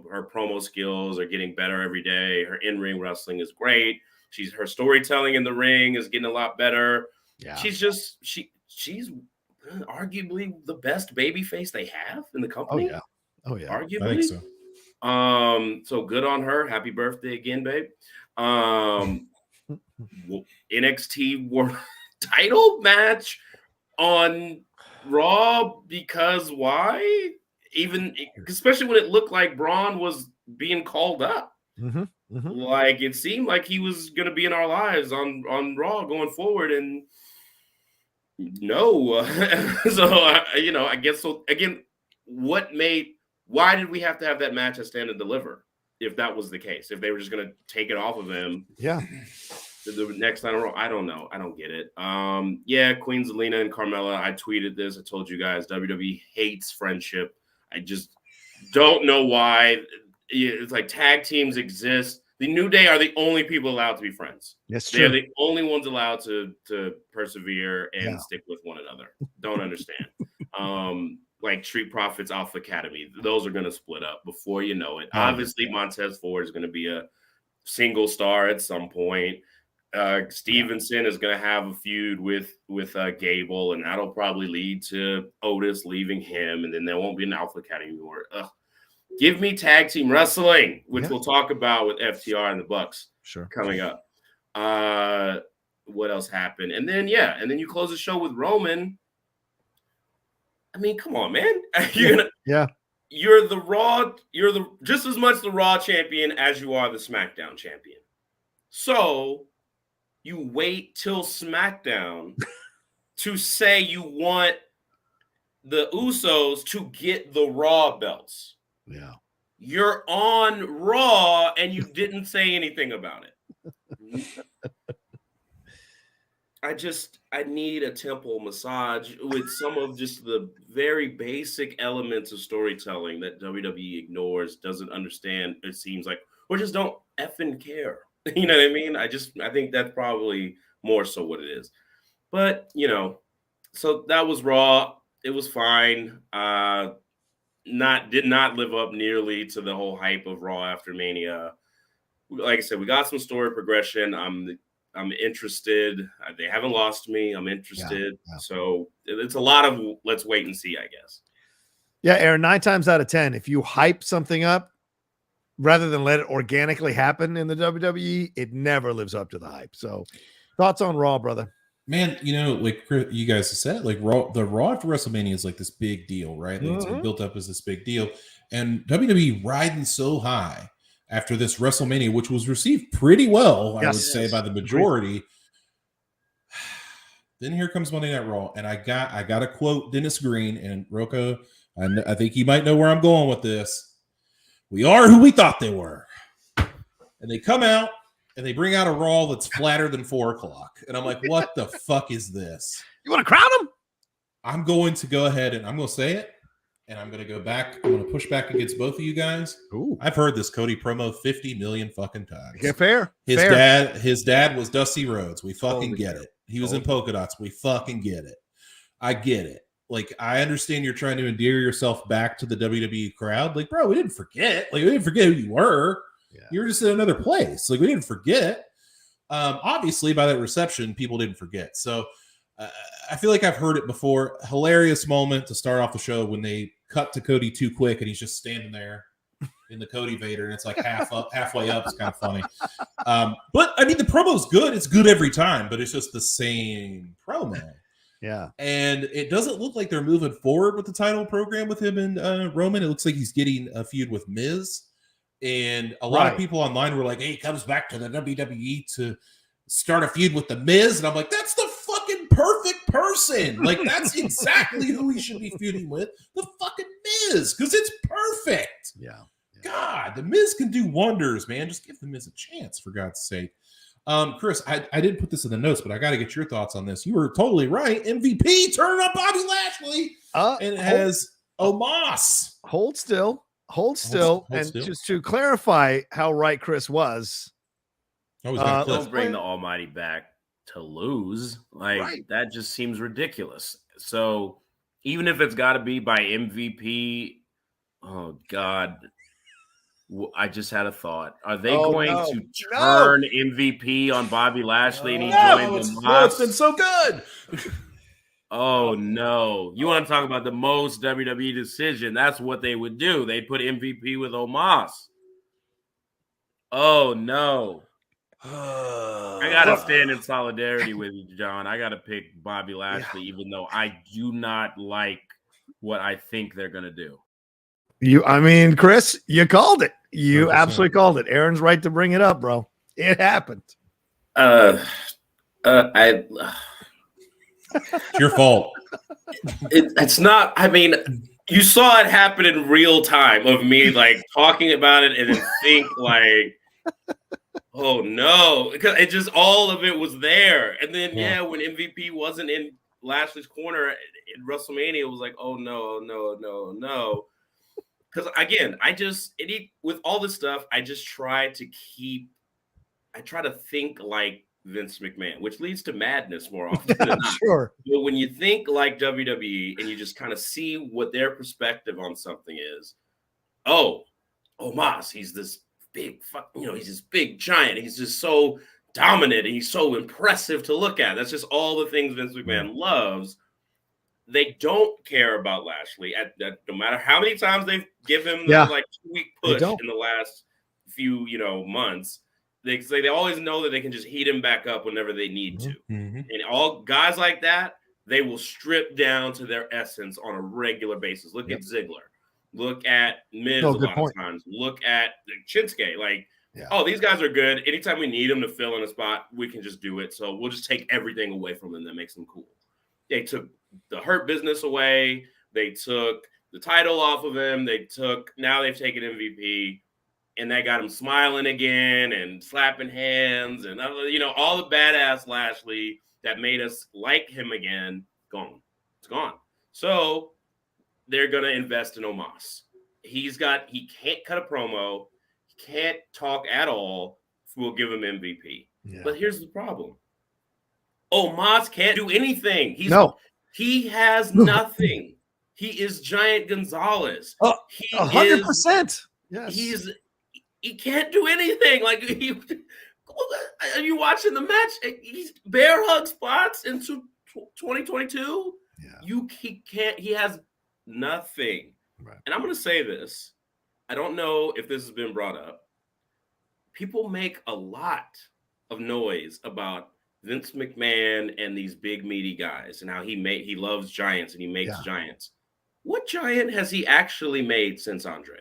her promo skills are getting better every day. Her in-ring wrestling is great. Her storytelling in the ring is getting a lot better. Yeah. She's arguably the best babyface they have in the company. Oh yeah, arguably. I think so. So good on her. Happy birthday again, babe. NXT World Title match on Raw, because why? Even especially when it looked like Braun was being called up. Like it seemed like he was going to be in our lives on Raw going forward, and no. So I guess so. Again, why did we have to have that match at Stand and Deliver if that was the case? If they were just going to take it off of him, the next time, I don't know. I don't get it. Queen Zelina and Carmella. I tweeted this. I told you guys WWE hates friendship. I just don't know why. It's like tag teams exist. The New Day are the only people allowed to be friends. Yes, they're the only ones allowed to persevere and stick with one another. Don't understand. Like Street Profits, Alpha Academy, those are going to split up before you know it. Obviously, Montez Ford is going to be a single star at some point. Stevenson is going to have a feud with Gable, and that'll probably lead to Otis leaving him, and then there won't be an Alpha Academy anymore. Give me tag team wrestling, which we'll talk about with FTR and the Bucks coming up. What else happened? And then you close the show with Roman. I mean, come on, man. You're the Raw. You're just as much the Raw champion as you are the SmackDown champion. So you wait till SmackDown to say you want the Usos to get the Raw belts. Yeah. You're on Raw and you didn't say anything about it. I need a temple massage with some of just the very basic elements of storytelling that WWE ignores, doesn't understand, it seems like, or just don't effing care. You know what I mean? I think that's probably more so what it is. But, so that was Raw. It was fine. Did not live up nearly to the whole hype of Raw after Mania. Like I said, we got some story progression. I'm interested. They haven't lost me. I'm interested. Yeah. So it's a lot of let's wait and see, I guess. Yeah, Aaron, 9 times out of 10, if you hype something up rather than let it organically happen in the WWE, it never lives up to the hype. So thoughts on Raw, brother? Man, like you guys have said, like the Raw after WrestleMania is like this big deal, right? Like it's been built up as this big deal. And WWE riding so high after this WrestleMania, which was received pretty well, I would say, by the majority. Then here comes Monday Night Raw, and I got to quote Dennis Green and Rocha. I think you might know where I'm going with this. We are who we thought they were. And they come out, and they bring out a Raw that's flatter than 4 o'clock. And I'm like, what the fuck is this? You want to crown them? I'm going to go ahead and I'm going to say it. And I'm going to go back. I'm going to push back against both of you guys. Ooh. I've heard this Cody promo 50 million fucking times. Yeah, fair. His dad was Dusty Rhodes. We fucking get it. He was in polka dots. We fucking get it. I get it. Like, I understand you're trying to endear yourself back to the WWE crowd. Like, bro, we didn't forget. Like, we didn't forget who you were. Yeah. You were just in another place. Like, we didn't forget. Obviously, by that reception, people didn't forget. So I feel like I've heard it before. Hilarious moment to start off the show when they cut to Cody too quick and he's just standing there in the Cody Vader and it's like halfway up. It's kind of funny. But I mean, the promo's good. It's good every time, but it's just the same promo. Yeah. And it doesn't look like they're moving forward with the title program with him and Roman. It looks like he's getting a feud with Miz. And a lot of people online were like, hey, he comes back to the WWE to start a feud with the Miz. And I'm like, that's the fucking perfect person. Like, that's exactly who he should be feuding with. The fucking Miz. Because it's perfect. Yeah. God, the Miz can do wonders, man. Just give the Miz a chance, for God's sake. Chris, I didn't put this in the notes, but I got to get your thoughts on this. You were totally right. MVP turned on Bobby Lashley. And it has Omos. Hold still. Just to clarify how right Chris was. Don't bring the Almighty back to lose. That just seems ridiculous. So even if it's got to be by MVP, oh God, I just had a thought. Are they going to turn MVP on Bobby Lashley and he joins the Mox? It's been so good. Oh no! You want to talk about the most WWE decision? That's what they would do. They put MVP with Omos. Oh no! I gotta stand in solidarity with you, John. I gotta pick Bobby Lashley, even though I do not like what I think they're gonna do. Chris, you called it. You 100%. Absolutely called it. Aaron's right to bring it up, bro. It happened. It's your fault. It's not. I mean, you saw it happen in real time of me talking about it and then think oh no, because it just all of it was there. And then when MVP wasn't in Lashley's corner in WrestleMania, it was like, oh no. Because again, with all this stuff, I just try to think like Vince McMahon, which leads to madness more often than not. Sure. But when you think like WWE and you just kind of see what their perspective on something is, Omos, he's this big, he's this big giant. He's just so dominant and he's so impressive to look at. That's just all the things Vince McMahon loves. They don't care about Lashley. No matter how many times they've given him the 2-week push in the last few, months. They always know that they can just heat him back up whenever they need to. Mm-hmm. And all guys like that, they will strip down to their essence on a regular basis. Look at Ziggler. Look at Miz a lot of times. Look at Shinsuke. These guys are good. Anytime we need them to fill in a spot, we can just do it. So we'll just take everything away from them that makes them cool. They took the Hurt Business away. They took the title off of him. Now they've taken MVP, and that got him smiling again and slapping hands and all the badass Lashley that made us like him again. Gone. It's gone. So they're gonna invest in Omos. He can't cut a promo. He can't talk at all. We'll give him MVP. Yeah. But here's the problem. Omos can't do anything. He has nothing. He is Giant Gonzalez. Oh, 100%. Yes. He can't do anything. Like, are you watching the match? He's bear hug spots into 2022. Yeah. He has nothing. Right. And I'm going to say this. I don't know if this has been brought up. People make a lot of noise about Vince McMahon and these big meaty guys and how he loves giants and he makes giants. What giant has he actually made since Andre?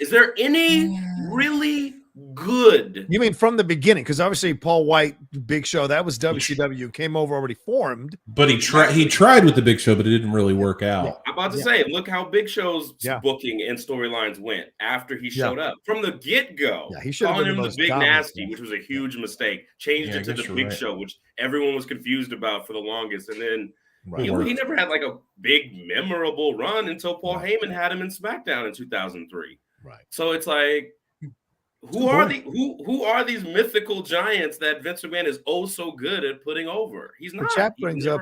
Is there any really good? You mean from the beginning? Because obviously Paul White, Big Show, that was WCW, came over already formed. But he tried with the Big Show, but it didn't really work out. Yeah. I'm about to say, look how Big Show's booking and storylines went after he showed up. From the get-go, he calling him the Big Nasty, which was a huge mistake. Changed it to the Big Show, which everyone was confused about for the longest. And then he never had like a big memorable run until Paul Heyman had him in SmackDown in 2003. Right. So it's like, who are these mythical giants that Vince McMahon is so good at putting over? He's not. The chat brings up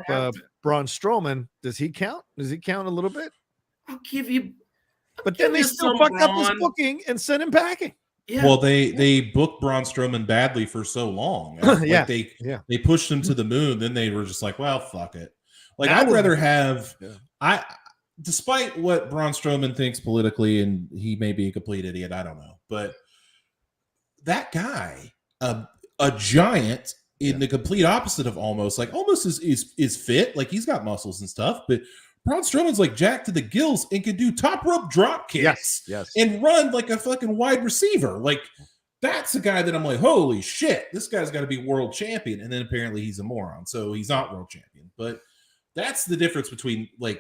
Braun Strowman. Does he count? Does he count a little bit? I'll give you. But then they still fucked up his booking and sent him packing. Yeah. Well, they booked Braun Strowman badly for so long. Like they pushed him to the moon. Then they were just like, well, fuck it. Like I'd rather have despite what Braun Strowman thinks politically, and he may be a complete idiot. I don't know, but that guy, a giant in the complete opposite of almost is fit. Like he's got muscles and stuff, but Braun Strowman's like jacked to the gills and can do top rope drop kicks and run like a fucking wide receiver. Like that's a guy that I'm like, holy shit, this guy's got to be world champion. And then apparently he's a moron, so he's not world champion. But that's the difference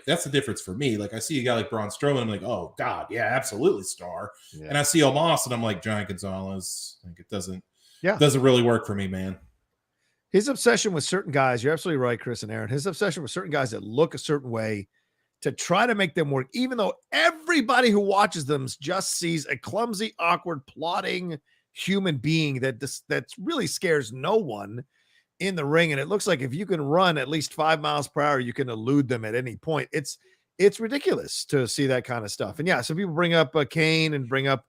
that's the difference for me. Like I see a guy like Braun Strowman, I'm like, oh God, yeah, absolutely star. Yeah. And I see Omos and I'm like, Giant Gonzalez. Like it doesn't really work for me, man. His obsession with certain guys, you're absolutely right, Chris and Aaron. His obsession with certain guys that look a certain way to try to make them work, even though everybody who watches them just sees a clumsy, awkward, plotting human being that really scares no one in the ring. And it looks like if you can run at least 5 miles per hour, you can elude them at any point. It's ridiculous to see that kind of stuff. And so people bring up Kane and bring up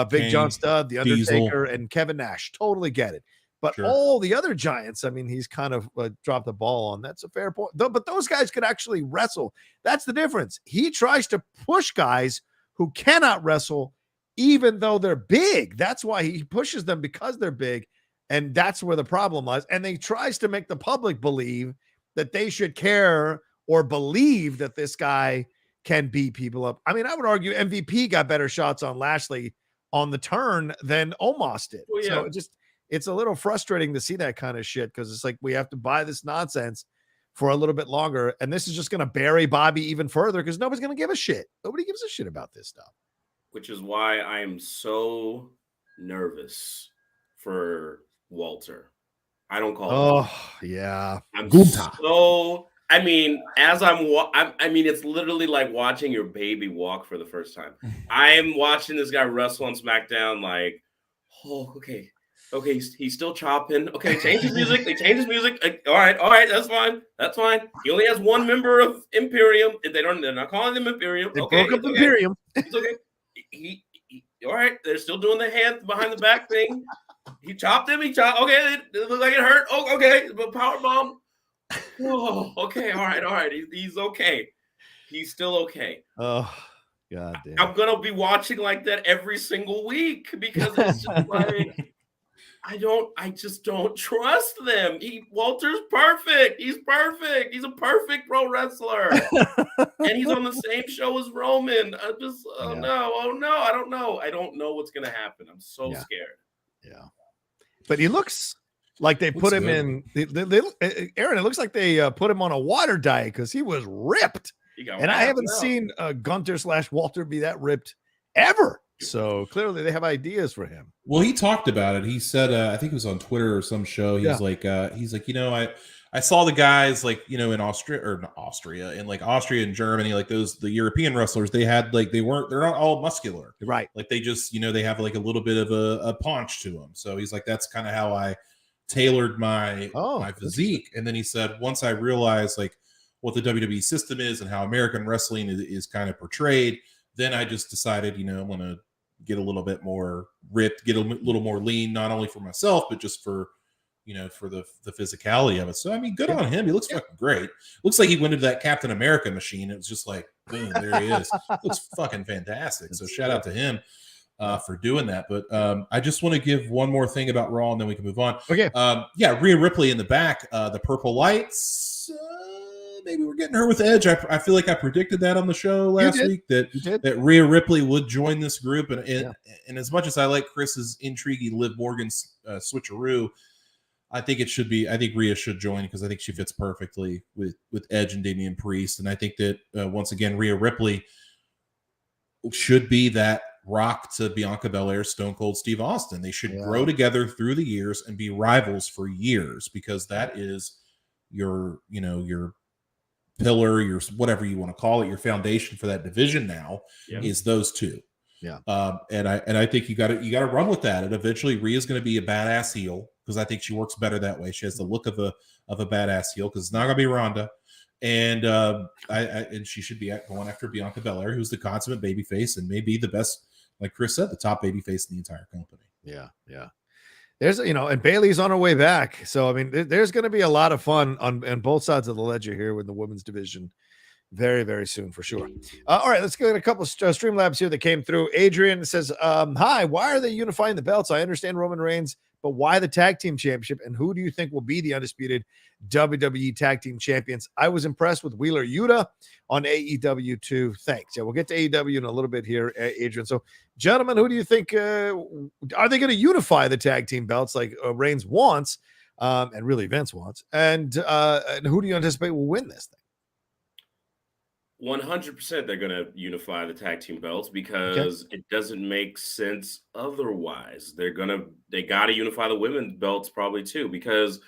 Big John Studd, The Undertaker, and Kevin Nash. Totally get it. But all the other giants, I mean, he's kind of dropped the ball on. That's a fair point. But those guys could actually wrestle. That's the difference. He tries to push guys who cannot wrestle, even though they're big. That's why he pushes them, because they're big. And that's where the problem lies. And he tries to make the public believe that they should care or believe that this guy can beat people up. I mean, I would argue MVP got better shots on Lashley on the turn than Omos did. Well, yeah. So it's a little frustrating to see that kind of shit, because it's like we have to buy this nonsense for a little bit longer. And this is just going to bury Bobby even further, because nobody's going to give a shit. Nobody gives a shit about this stuff. Which is why I am so nervous for Walter. I don't call him. Yeah. I'm so, I mean, it's literally like watching your baby walk for the first time. I am watching this guy wrestle on SmackDown like, oh, okay, he's still chopping. Okay, change his music. They change his music. All right, that's fine. He only has one member of Imperium. They're not calling them Imperium. They broke up Imperium. It's okay. He all right, they're still doing the hand behind the back thing. He chopped him. Okay, it looked like it hurt. Oh, okay, but power bomb. Oh, okay, all right. He's okay. He's still okay. Oh, God damn. I'm gonna be watching like that every single week, because it's just like I just don't trust them. Walter's perfect. He's perfect. He's a perfect pro wrestler, and he's on the same show as Roman. I just no, I don't know. I don't know what's gonna happen. I'm so scared. Yeah. But he looks Like they put him good. in. Aaron, it looks like they put him on a water diet because he was ripped. And I haven't seen Gunter / Walter be that ripped ever. So clearly they have ideas for him. Well, he talked about it. He said, I think it was on Twitter or some show. He's like, I saw the guys in Austria and like Austria and Germany, like the European wrestlers, they're not all muscular. Right. Like they just, they have like a little bit of a paunch to them. So he's like, that's kind of how I tailored my physique. And then he said, once I realized like what the WWE system is and how American wrestling is kind of portrayed, then I just decided, I'm going to get a little bit more ripped, get a little more lean, not only for myself, but just for, for the physicality of it. So, I mean, good on him. He looks fucking great. Looks like he went into that Captain America machine. It was just like, boom, there he is. Looks fucking fantastic. So shout out to him for doing that. But I just want to give one more thing about Raw and then we can move on. Okay. Rhea Ripley in the back, the purple lights. Maybe we're getting her with Edge. I feel like I predicted that on the show last week that Rhea Ripley would join this group. And as much as I like Chris's intriguing Liv Morgan's switcheroo, I think Rhea should join because I think she fits perfectly with Edge and Damian Priest. And I think that once again, Rhea Ripley should be that Rock to Bianca Belair, Stone Cold Steve Austin. They should grow together through the years and be rivals for years because that is your pillar, your whatever you want to call it, your foundation for that division now is those two. Yeah. And I think you got to run with that. And eventually Rhea's going to be a badass heel because I think she works better that way. She has the look of a badass heel because it's not going to be Ronda. And and she should be going after Bianca Belair, who's the consummate babyface and maybe the best, like Chris said, the top babyface in the entire company. Yeah. Yeah. There's, and Bailey's on her way back. So, I mean, there's going to be a lot of fun on both sides of the ledger here with the women's division very, very soon for sure. All right, let's get a couple of Streamlabs here that came through. Adrian says, hi, why are they unifying the belts? I understand Roman Reigns, but why the tag team championship? And who do you think will be the undisputed WWE tag team champions? I was impressed with Wheeler Yuta on AEW too. Thanks. Yeah, we'll get to AEW in a little bit here, Adrian. So, gentlemen, who do you think are they going to unify the tag team belts like Reigns wants and really Vince wants? And who do you anticipate will win this thing? 100% they're going to unify the tag team belts because it doesn't make sense otherwise. They got to unify the women's belts probably too because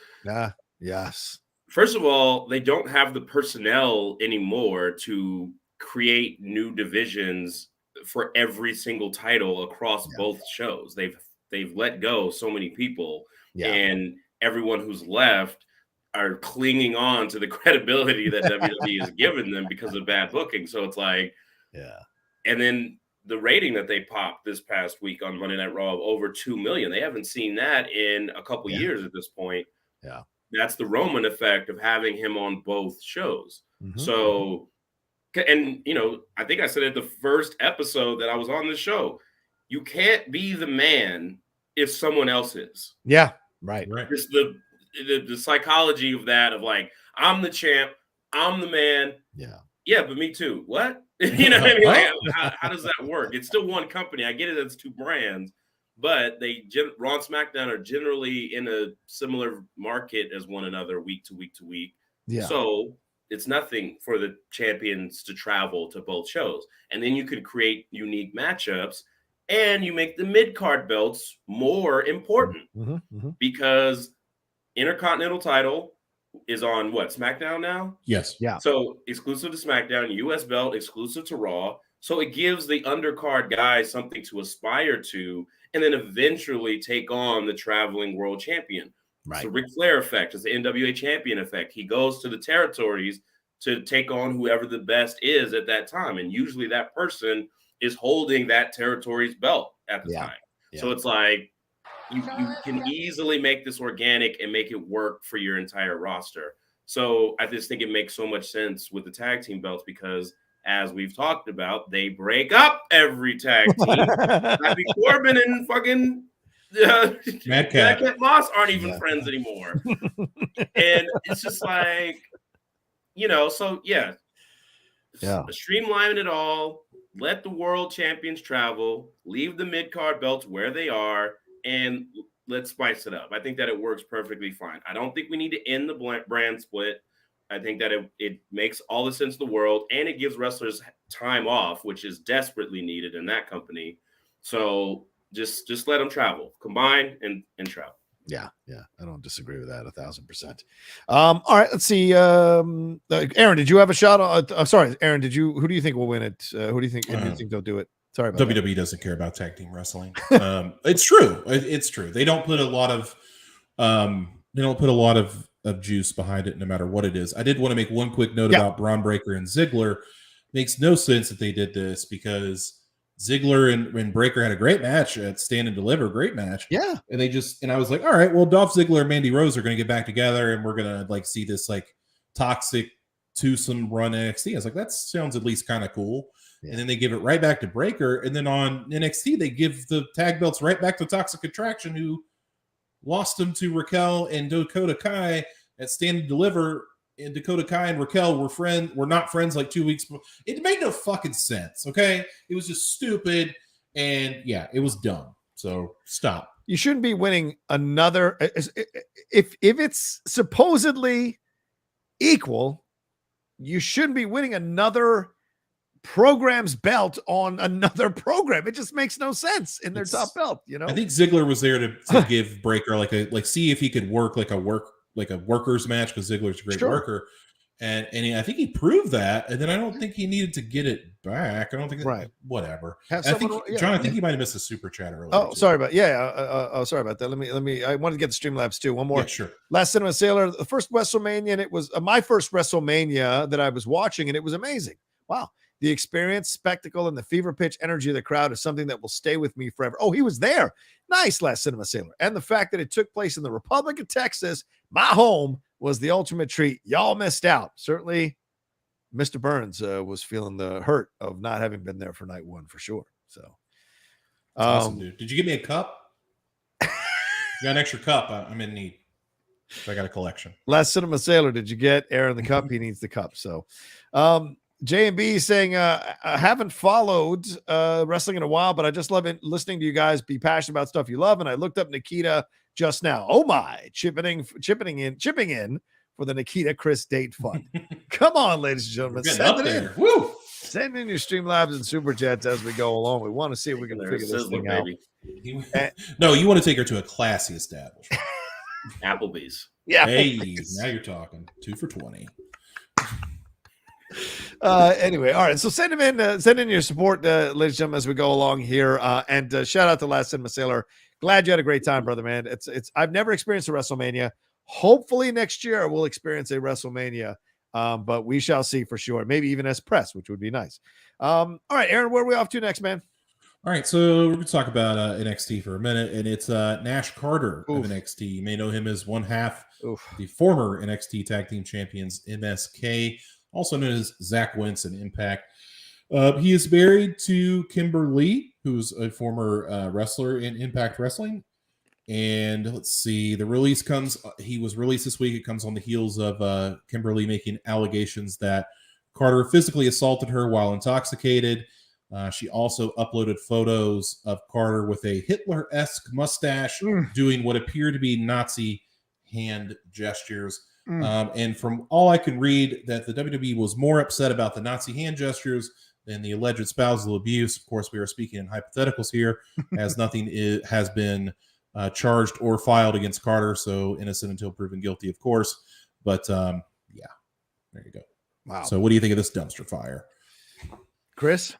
yes. First of all, they don't have the personnel anymore to create new divisions for every single title across both shows. They've let go so many people and everyone who's left are clinging on to the credibility that WWE has given them because of bad booking. So it's like, and then the rating that they popped this past week on Monday Night Raw of over 2 million, they haven't seen that in a couple years at this point. Yeah. That's the Roman effect of having him on both shows. So, and I think I said it the first episode that I was on the show, you can't be the man if someone else is. Yeah. Right. Just the psychology of that, of like, I'm the champ, I'm the man. Yeah, but me too. What? You know what I mean? Like, how does that work? It's still one company. I get it, it's two brands, but Raw and SmackDown are generally in a similar market as one another week to week to week. Yeah. So it's nothing for the champions to travel to both shows. And then you could create unique matchups and you make the mid-card belts more important because Intercontinental title is on what? SmackDown now? Yes. Yeah. So exclusive to SmackDown, US belt exclusive to Raw. So it gives the undercard guys something to aspire to and then eventually take on the traveling world champion. Right. It's the Ric Flair effect. It's the NWA champion effect. He goes to the territories to take on whoever the best is at that time. And usually that person is holding that territory's belt at the time. Yeah. So it's like, you can easily make this organic and make it work for your entire roster. So I just think it makes so much sense with the tag team belts because, as we've talked about, they break up every tag team. Happy Corbin and fucking Madcap Moss aren't even friends anymore. And it's just like, so streamline it all. Let the world champions travel. Leave the mid-card belts where they are. And let's spice it up. I think that it works perfectly fine. I don't think we need to end the brand split. I think that it makes all the sense in the world, and it gives wrestlers time off, which is desperately needed in that company. So just let them travel, combine and travel. Yeah, I don't disagree with that 1,000%. All right, let's see. Aaron, did you have a shot? Sorry, Aaron, who do you think will win it? Who do you think? Do you think they'll do it? Sorry about WWE doesn't care about tag team wrestling. It's true. It's true. They don't put a lot of juice behind it, no matter what it is. I did want to make one quick note about Braun Breaker and Ziggler. Makes no sense that they did this because Ziggler and Breaker had a great match at Stand and Deliver, great match. Yeah. And I was like, all right, well, Dolph Ziggler and Mandy Rose are going to get back together and we're going to see this toxic twosome run NXT. I was like, that sounds at least kind of cool. Yeah. And then they give it right back to Breaker. And then on NXT, they give the tag belts right back to Toxic Attraction, who lost them to Raquel and Dakota Kai at Stand and Deliver. And Dakota Kai and Raquel were not friends 2 weeks before. It made no fucking sense, okay? It was just stupid, and it was dumb. So stop. You shouldn't be winning another. If it's supposedly equal, you shouldn't be winning another program's belt on another program. It just makes no sense in their top belt, I think Ziggler was there to give Breaker see if he could work a workers match, because Ziggler's a great worker, and I think he proved that. And then I don't think he needed to get it back. I don't think whatever. I think John, I think he might have missed a super chat earlier. Oh, sorry about sorry about that. Let me. I wanted to get the Streamlabs too. One more. Yeah, sure. Last Cinema Sailor, the first WrestleMania, and it was my first WrestleMania that I was watching, and it was amazing. Wow. The experience, spectacle, and the fever pitch energy of the crowd is something that will stay with me forever. Oh, he was there. Nice, Last Cinema Sailor. And the fact that it took place in the Republic of Texas, my home, was the ultimate treat. Y'all missed out. Certainly, Mr. Burns was feeling the hurt of not having been there for night one, for sure. So, awesome, dude. Did you give me a cup? You got an extra cup. I'm in need. So I got a collection. Last Cinema Sailor, did you get Aaron the cup? He needs the cup. So, J&B saying, I haven't followed wrestling in a while, but I just love it listening to you guys be passionate about stuff you love. And I looked up Nikita just now. Oh my, chipping in for the Nikita Chris date fund. Come on, ladies and gentlemen. Send it in. Woo! Send in your Streamlabs and SuperChats as we go along. We want to see if we can figure this thing out. No, you want to take her to a classy establishment. Applebee's. Yeah. Hey, now you're talking. 2 for $20. Anyway, all right, so send in your support, ladies and gentlemen, as we go along here, and shout out to Last Cinema Sailor. Glad you had a great time, brother, man. It's I've never experienced a WrestleMania. Hopefully next year we'll experience a WrestleMania, but we shall see for sure. Maybe even as press, which would be nice. All right, Aaron, where are we off to next, man? All right, so we're going to talk about NXT for a minute, and it's Nash Carter of NXT. You may know him as one half the former NXT Tag Team Champions, MSK, also known as Zach Wentz in Impact. He is married to Kimber Lee, who's a former wrestler in Impact Wrestling. And let's see, the release he was released this week. It comes on the heels of Kimber Lee making allegations that Carter physically assaulted her while intoxicated. She also uploaded photos of Carter with a Hitler-esque mustache doing what appear to be Nazi hand gestures. And from all I can read, that the WWE was more upset about the Nazi hand gestures than the alleged spousal abuse. Of course, we are speaking in hypotheticals here, as nothing has been charged or filed against Carter, so innocent until proven guilty, of course. But there you go. Wow. So what do you think of this dumpster fire, Chris?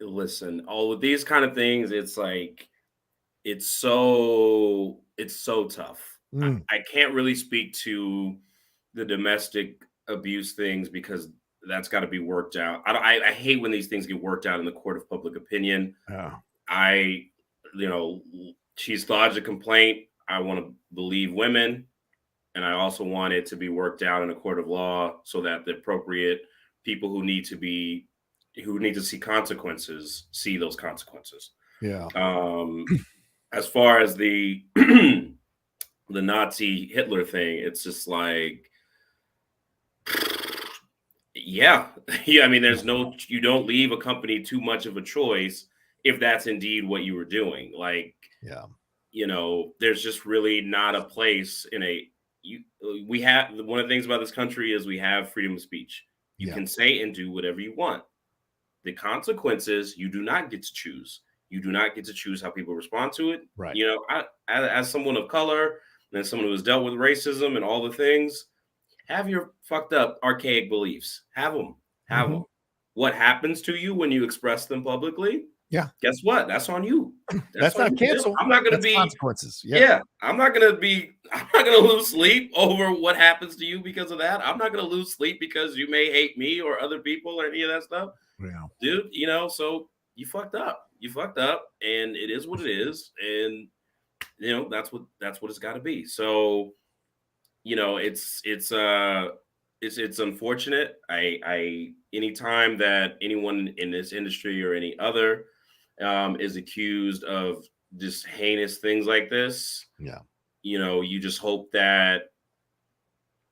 Listen, all of these kind of things, it's so tough. I can't really speak to the domestic abuse things because that's got to be worked out. I hate when these things get worked out in the court of public opinion. She's lodged a complaint. I want to believe women, and I also want it to be worked out in a court of law so that the appropriate people who need to see consequences see those consequences. Yeah. As far as the the Nazi Hitler thing, it's just like, yeah. I mean, you don't leave a company too much of a choice if that's indeed what you were doing. Like, there's just really not a place we have, one of the things about this country is we have freedom of speech. You can say and do whatever you want. The consequences, you do not get to choose. You do not get to choose how people respond to it. Right. As someone of color and as someone who has dealt with racism and all the things, have your fucked up archaic beliefs. Have them. Have them. What happens to you when you express them publicly? Yeah. Guess what? That's on you. That's not cancel. I'm not going to be consequences. I'm not going to lose sleep over what happens to you because of that. I'm not going to lose sleep because you may hate me or other people or any of that stuff. Yeah. Dude, so you fucked up. You fucked up, and it is what it is. And that's what it's got to be. So, it's unfortunate. Anytime that anyone in this industry or any other is accused of just heinous things like this, you just hope that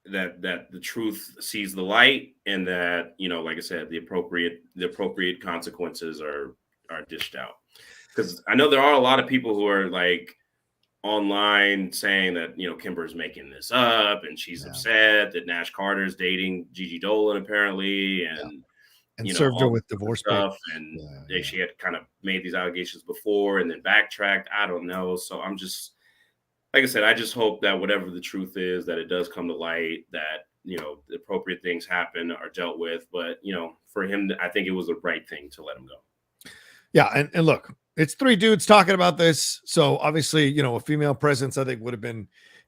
the truth sees the light, and that, like I said, the appropriate consequences are dished out. Because I know there are a lot of people who are like online saying that, Kimber is making this up and she's upset that Nash Carter is dating Gigi Dolan apparently, and served her with divorce stuff, and she had kind of made these allegations before and then backtracked. I don't know. So I'm just, like I said, I just hope that whatever the truth is, that it does come to light, that the appropriate things happen, are dealt with. But for him, I think it was the right thing to let him go. Yeah, and look, it's 3 dudes talking about this, so obviously, a female presence I think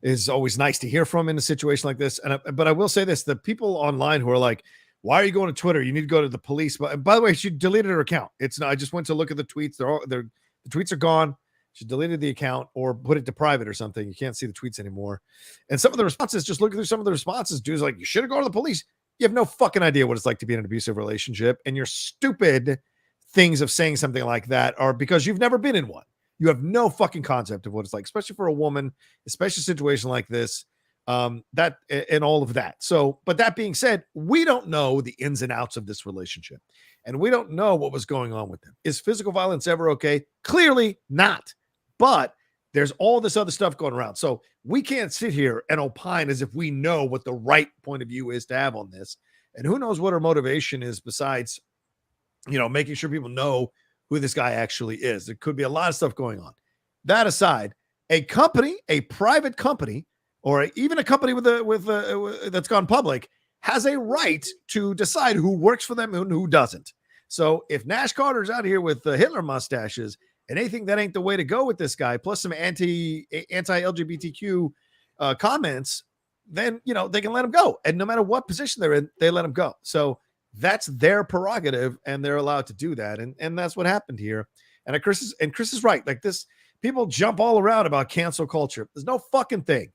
is always nice to hear from in a situation like this. But I will say this: the people online who are like, "Why are you going to Twitter? You need to go to the police." But by the way, she deleted her account. I just went to look at the tweets. The tweets are gone. She deleted the account or put it to private or something. You can't see the tweets anymore. And some of the responses, just looking through some of the responses, dudes like, "You should have gone to the police." You have no fucking idea what it's like to be in an abusive relationship, and you're stupid. Things of saying something like that are because you've never been in one. You have no fucking concept of what it's like, especially for a woman, especially a situation like this, that and all of that. So, but that being said, we don't know the ins and outs of this relationship, and we don't know what was going on with them. Is physical violence ever okay? Clearly not. But there's all this other stuff going around. So we can't sit here and opine as if we know what the right point of view is to have on this. And who knows what her motivation is besides making sure people know who this guy actually is. There could be a lot of stuff going on. That aside, a private company, or even a company that's gone public, has a right to decide who works for them and who doesn't. So if Nash Carter's out here with Hitler mustaches and anything that ain't the way to go with this guy, plus some anti-LGBTQ comments, then they can let him go. And no matter what position they're in, they let him go. So that's their prerogative, and they're allowed to do that. And that's what happened here. And Chris is right. Like this, people jump all around about cancel culture. There's no fucking thing.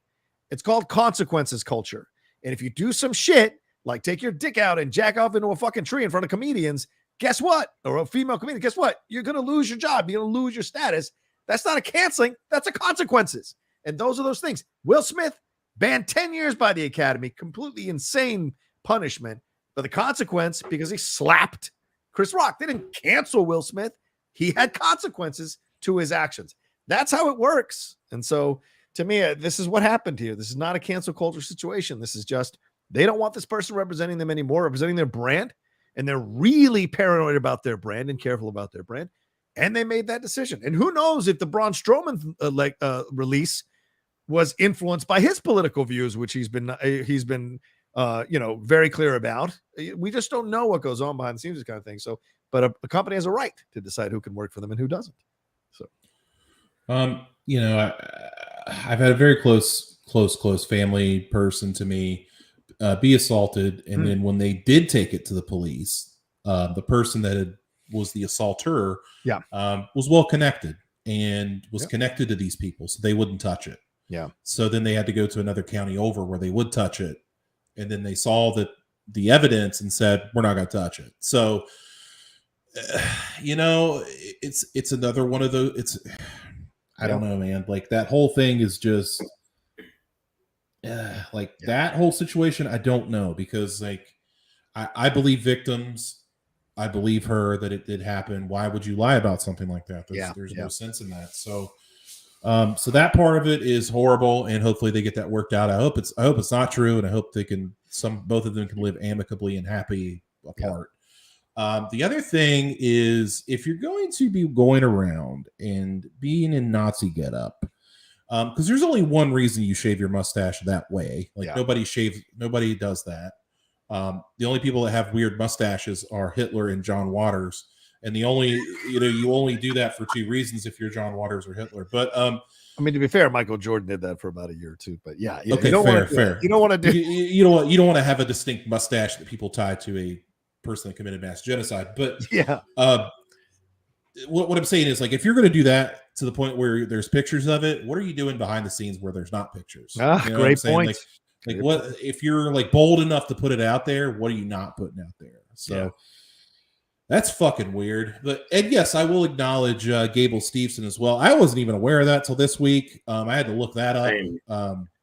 It's called consequences culture. And if you do some shit, like take your dick out and jack off into a fucking tree in front of comedians, guess what? Or a female comedian, guess what? You're going to lose your job. You're going to lose your status. That's not a canceling. That's a consequences. And those are those things. Will Smith banned 10 years by the Academy. Completely insane punishment. But the consequence, because he slapped Chris Rock, they didn't cancel Will Smith. He had consequences to his actions. That's how it works. And so, to me, this is what happened here. This is not a cancel culture situation. This is just, they don't want this person representing them anymore, representing their brand. And they're really paranoid about their brand and careful about their brand. And they made that decision. And who knows if the Braun Strowman release was influenced by his political views, which he's been very clear about. We just don't know what goes on behind the scenes, this kind of thing. So, but a company has a right to decide who can work for them and who doesn't. So, I've had a very close family person to me be assaulted, and then when they did take it to the police, the person that was the assaulter, was well connected and was connected to these people, so they wouldn't touch it. Yeah. So then they had to go to another county over where they would touch it. And then they saw the evidence and said, we're not going to touch it. So, it's another one of those. I don't know, man. Like that whole thing is just that whole situation. I don't know, because like I believe victims I believe her that it did happen. Why would you lie about something like that? There's no sense in that. So so that part of it is horrible, and hopefully they get that worked out. I hope it's not true, and I hope they can both of them can live amicably and happy apart. The other thing is, if you're going to be going around and being in Nazi getup, because there's only one reason you shave your mustache that way. Like nobody does that. The only people that have weird mustaches are Hitler and John Waters. And you only do that for two reasons if you're John Waters or Hitler. But I mean, to be fair, Michael Jordan did that for about a year or two. But yeah, okay, fair. You don't want to do. You don't want to have a distinct mustache that people tie to a person that committed mass genocide. But what I'm saying is, like, if you're going to do that to the point where there's pictures of it, what are you doing behind the scenes where there's not pictures? Great point. Like what if you're like bold enough to put it out there? What are you not putting out there? So. That's fucking weird. And yes, I will acknowledge Gable Steveson as well. I wasn't even aware of that till this week. I had to look that up.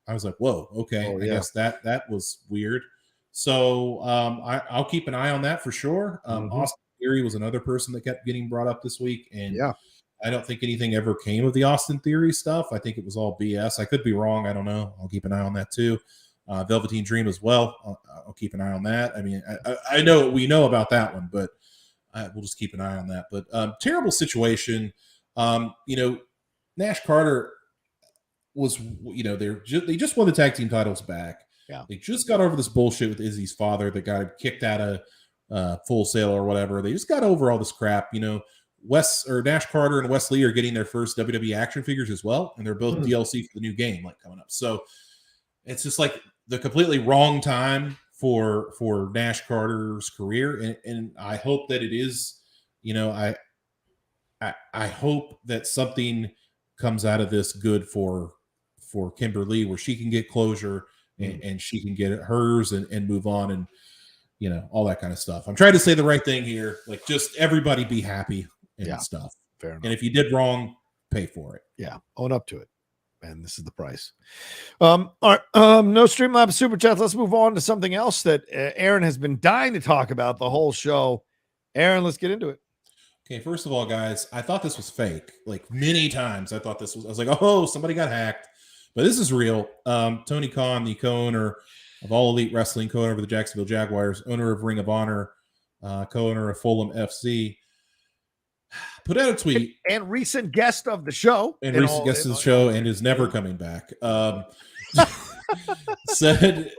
I was like, whoa, okay. I guess that was weird. So I'll keep an eye on that for sure. Austin Theory was another person that kept getting brought up this week. And I don't think anything ever came of the Austin Theory stuff. I think it was all BS. I could be wrong. I don't know. I'll keep an eye on that too. Velveteen Dream as well. I'll keep an eye on that. I mean, I know we know about that one, but we'll just keep an eye on that. But terrible situation. Nash Carter was, they just won the tag team titles back. Yeah. They just got over this bullshit with Izzy's father that got kicked out of Full Sail or whatever. They just got over all this crap. Nash Carter and Wes Lee are getting their first WWE action figures as well, and they're both DLC for the new game coming up. So it's just like the completely wrong time for Nash Carter's career, and I hope that it is, I hope that something comes out of this good for Kimber Lee, where she can get closure and she can get hers and move on, and all that kind of stuff. I'm trying to say the right thing here, like just everybody be happy and stuff. Fair enough. And if you did wrong, pay for it. Yeah, own up to it. And this is the price. All right. No Streamlabs super chats. Let's move on to something else that Aaron has been dying to talk about the whole show. Aaron, let's get into it. Okay, first of all, guys, I thought this was fake. Like many times, I was like, oh, somebody got hacked. But this is real. Tony Khan, the co-owner of All Elite Wrestling, co-owner of the Jacksonville Jaguars, owner of Ring of Honor, co-owner of Fulham FC, put out a tweet, and recent guest of the show, and is never coming back. Said,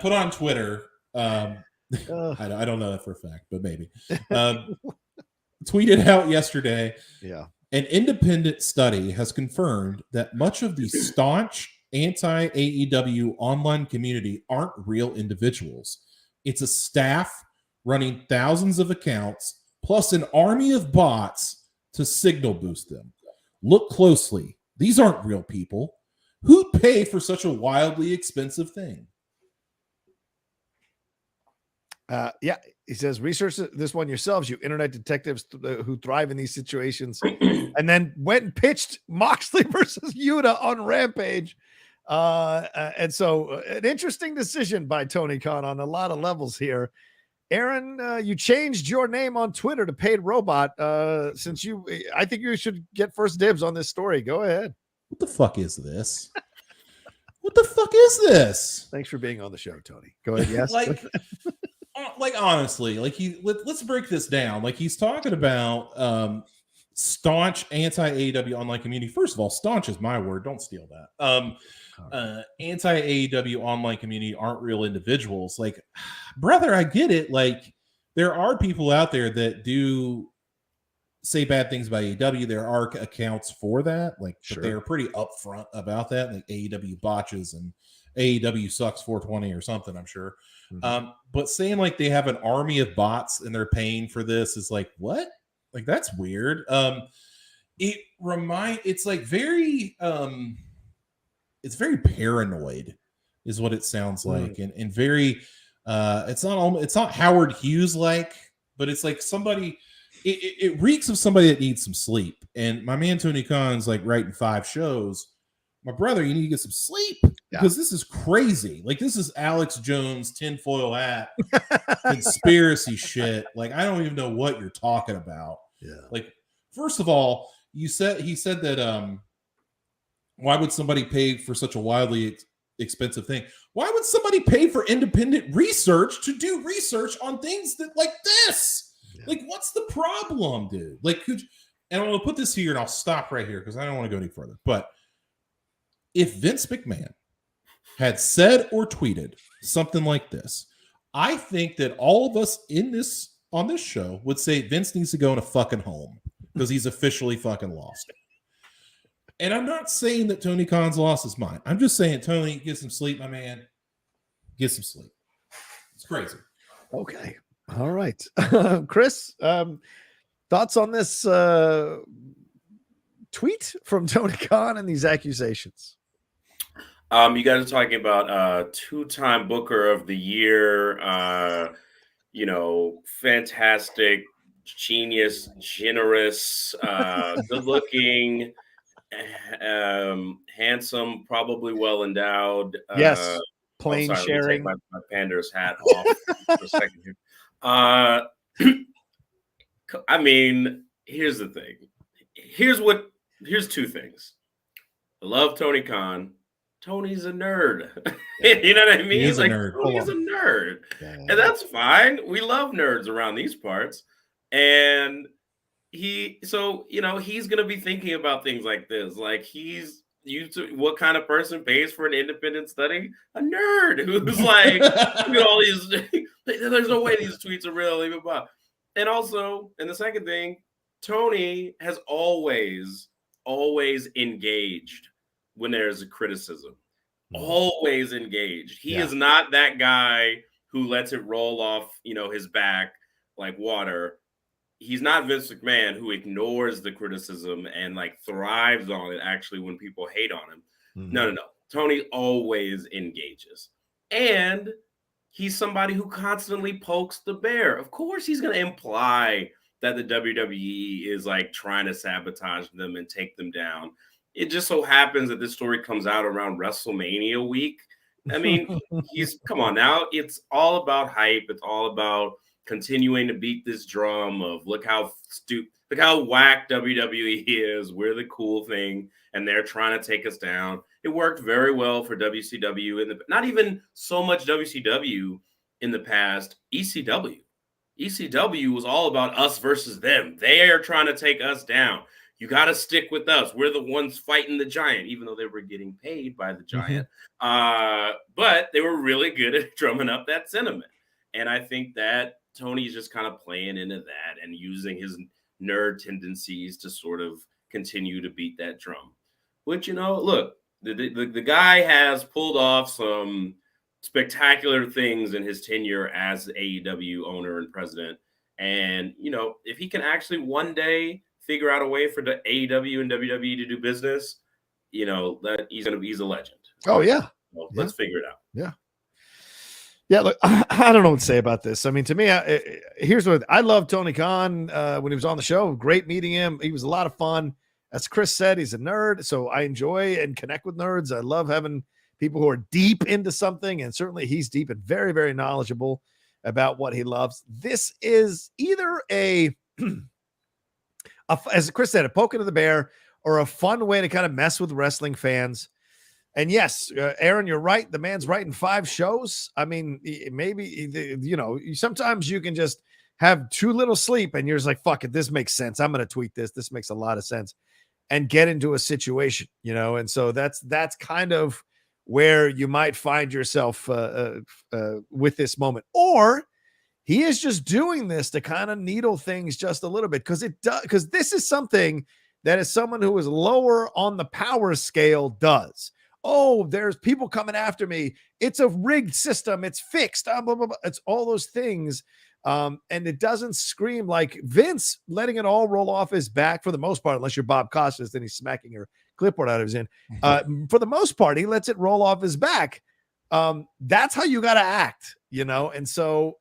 put on Twitter. I don't know that for a fact, but maybe. Tweeted out yesterday. Yeah, an independent study has confirmed that much of the staunch anti-AEW online community aren't real individuals. It's a staff running thousands of accounts plus an army of bots to signal boost them. Look closely. These aren't real people. Who'd pay for such a wildly expensive thing? He says, research this one yourselves, you internet detectives who thrive in these situations. And then went and pitched Moxley versus Yuta on Rampage. And so an interesting decision by Tony Khan on a lot of levels here. Aaron, you changed your name on Twitter to Paid Robot. I think you should get first dibs on this story. Go ahead. What the fuck is this? What the fuck is this? Thanks for being on the show, Tony. Go ahead. Yes. Honestly, let's break this down. Like, he's talking about staunch anti-AEW online community. First of all, staunch is my word. Don't steal that. Anti-AEW online community aren't real individuals. Like, brother, I get it. Like, there are people out there that do say bad things about AEW. There are accounts for that. Like, sure. But they're pretty upfront about that. Like, AEW botches and AEW sucks 420 or something, I'm sure. Mm-hmm. But saying like they have an army of bots and they're paying for this is like, what? Like, that's weird. It's like very it's very paranoid is what it sounds like. And very it's not Howard Hughes like, but it's like somebody it reeks of somebody that needs some sleep. And my man Tony Khan's like writing 5 shows. My brother, you need to get some sleep. because this is crazy. Like, this is Alex Jones tinfoil hat conspiracy shit. Like, I don't even know what you're talking about. Yeah. Like, first of all, he said that why would somebody pay for such a wildly expensive thing? Why would somebody pay for independent research to do research on things that like this? Yeah. Like, what's the problem, dude? Like, and I'm going to put this here and I'll stop right here because I don't want to go any further. But if Vince McMahon had said or tweeted something like this, I think that all of us on this show would say Vince needs to go in a fucking home because he's officially fucking lost. And I'm not saying that Tony Khan's lost his mind. I'm just saying, Tony, get some sleep, my man. Get some sleep. It's crazy. Okay. All right. Chris, thoughts on this tweet from Tony Khan and these accusations? You guys are talking about two-time Booker of the Year, fantastic, genius, generous, good-looking, handsome, probably well-endowed. Yes, plane sharing. Take my Pander's hat off for a second here. I mean, here's the thing. Here's two things. I love Tony Khan. Tony's a nerd. You know what I mean? He's a nerd. Tony's a nerd. Yeah. And that's fine. We love nerds around these parts. And he's going to be thinking about things like this. Like, he's used to what kind of person pays for an independent study? A nerd who's like, all these, there's no way these tweets are real. And also, and the second thing, Tony has always engaged when there's a criticism. Always engaged. He is not that guy who lets it roll off, his back like water. He's not Vince McMahon who ignores the criticism and like thrives on it actually when people hate on him. Mm-hmm. No. Tony always engages. And he's somebody who constantly pokes the bear. Of course, he's going to imply that the WWE is like trying to sabotage them and take them down. It just so happens that this story comes out around WrestleMania week. I mean, come on now. It's all about hype. It's all about continuing to beat this drum of look how whack WWE is. We're the cool thing, and they're trying to take us down. It worked very well for WCW not even so much WCW in the past. ECW was all about us versus them. They are trying to take us down. You got to stick with us. We're the ones fighting the giant, even though they were getting paid by the giant. Mm-hmm. But they were really good at drumming up that sentiment. And I think that Tony's just kind of playing into that and using his nerd tendencies to sort of continue to beat that drum. Which, look, the guy has pulled off some spectacular things in his tenure as AEW owner and president. And, if he can actually one day figure out a way for the AEW and WWE to do business, that he's a legend. Oh, yeah. So let's figure it out. Yeah. Yeah, look, I don't know what to say about this. I mean, to me, here's what I love Tony Khan when he was on the show. Great meeting him. He was a lot of fun. As Chris said, he's a nerd, so I enjoy and connect with nerds. I love having people who are deep into something, and certainly he's deep and very, very knowledgeable about what he loves. This is either as Chris said, a poke into the bear or a fun way to kind of mess with wrestling fans. And yes, Aaron, you're right. The man's writing 5 shows. I mean, maybe, sometimes you can just have too little sleep and you're just like, fuck it, this makes sense. I'm going to tweet this. This makes a lot of sense, and get into a situation, and so that's kind of where you might find yourself with this moment. Or he is just doing this to kind of needle things just a little bit because this is something that is someone who is lower on the power scale does. Oh, there's people coming after me. It's a rigged system. It's fixed. Blah, blah, blah. It's all those things. And it doesn't scream like Vince letting it all roll off his back for the most part, unless you're Bob Costas, then he's smacking your clipboard out of his end. For the most part, he lets it roll off his back. That's how you got to act, And so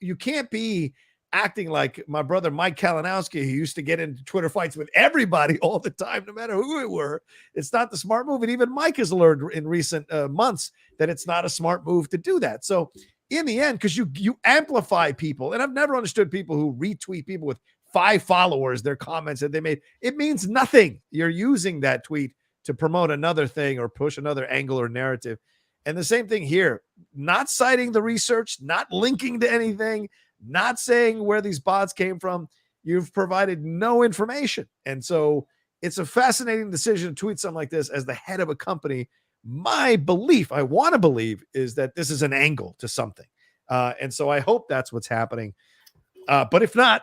you can't be acting like my brother Mike Kalinowski, who used to get into Twitter fights with everybody all the time, no matter who it were. It's not the smart move. And even Mike has learned in recent months that it's not a smart move to do that. So in the end, because you amplify people, and I've never understood people who retweet people with 5 followers, their comments that they made, it means nothing. You're using that tweet to promote another thing or push another angle or narrative. And the same thing here, not citing the research, not linking to anything, not saying where these bots came from. You've provided no information. And so it's a fascinating decision to tweet something like this as the head of a company. My belief, I want to believe, is that this is an angle to something. And so I hope that's what's happening. But if not,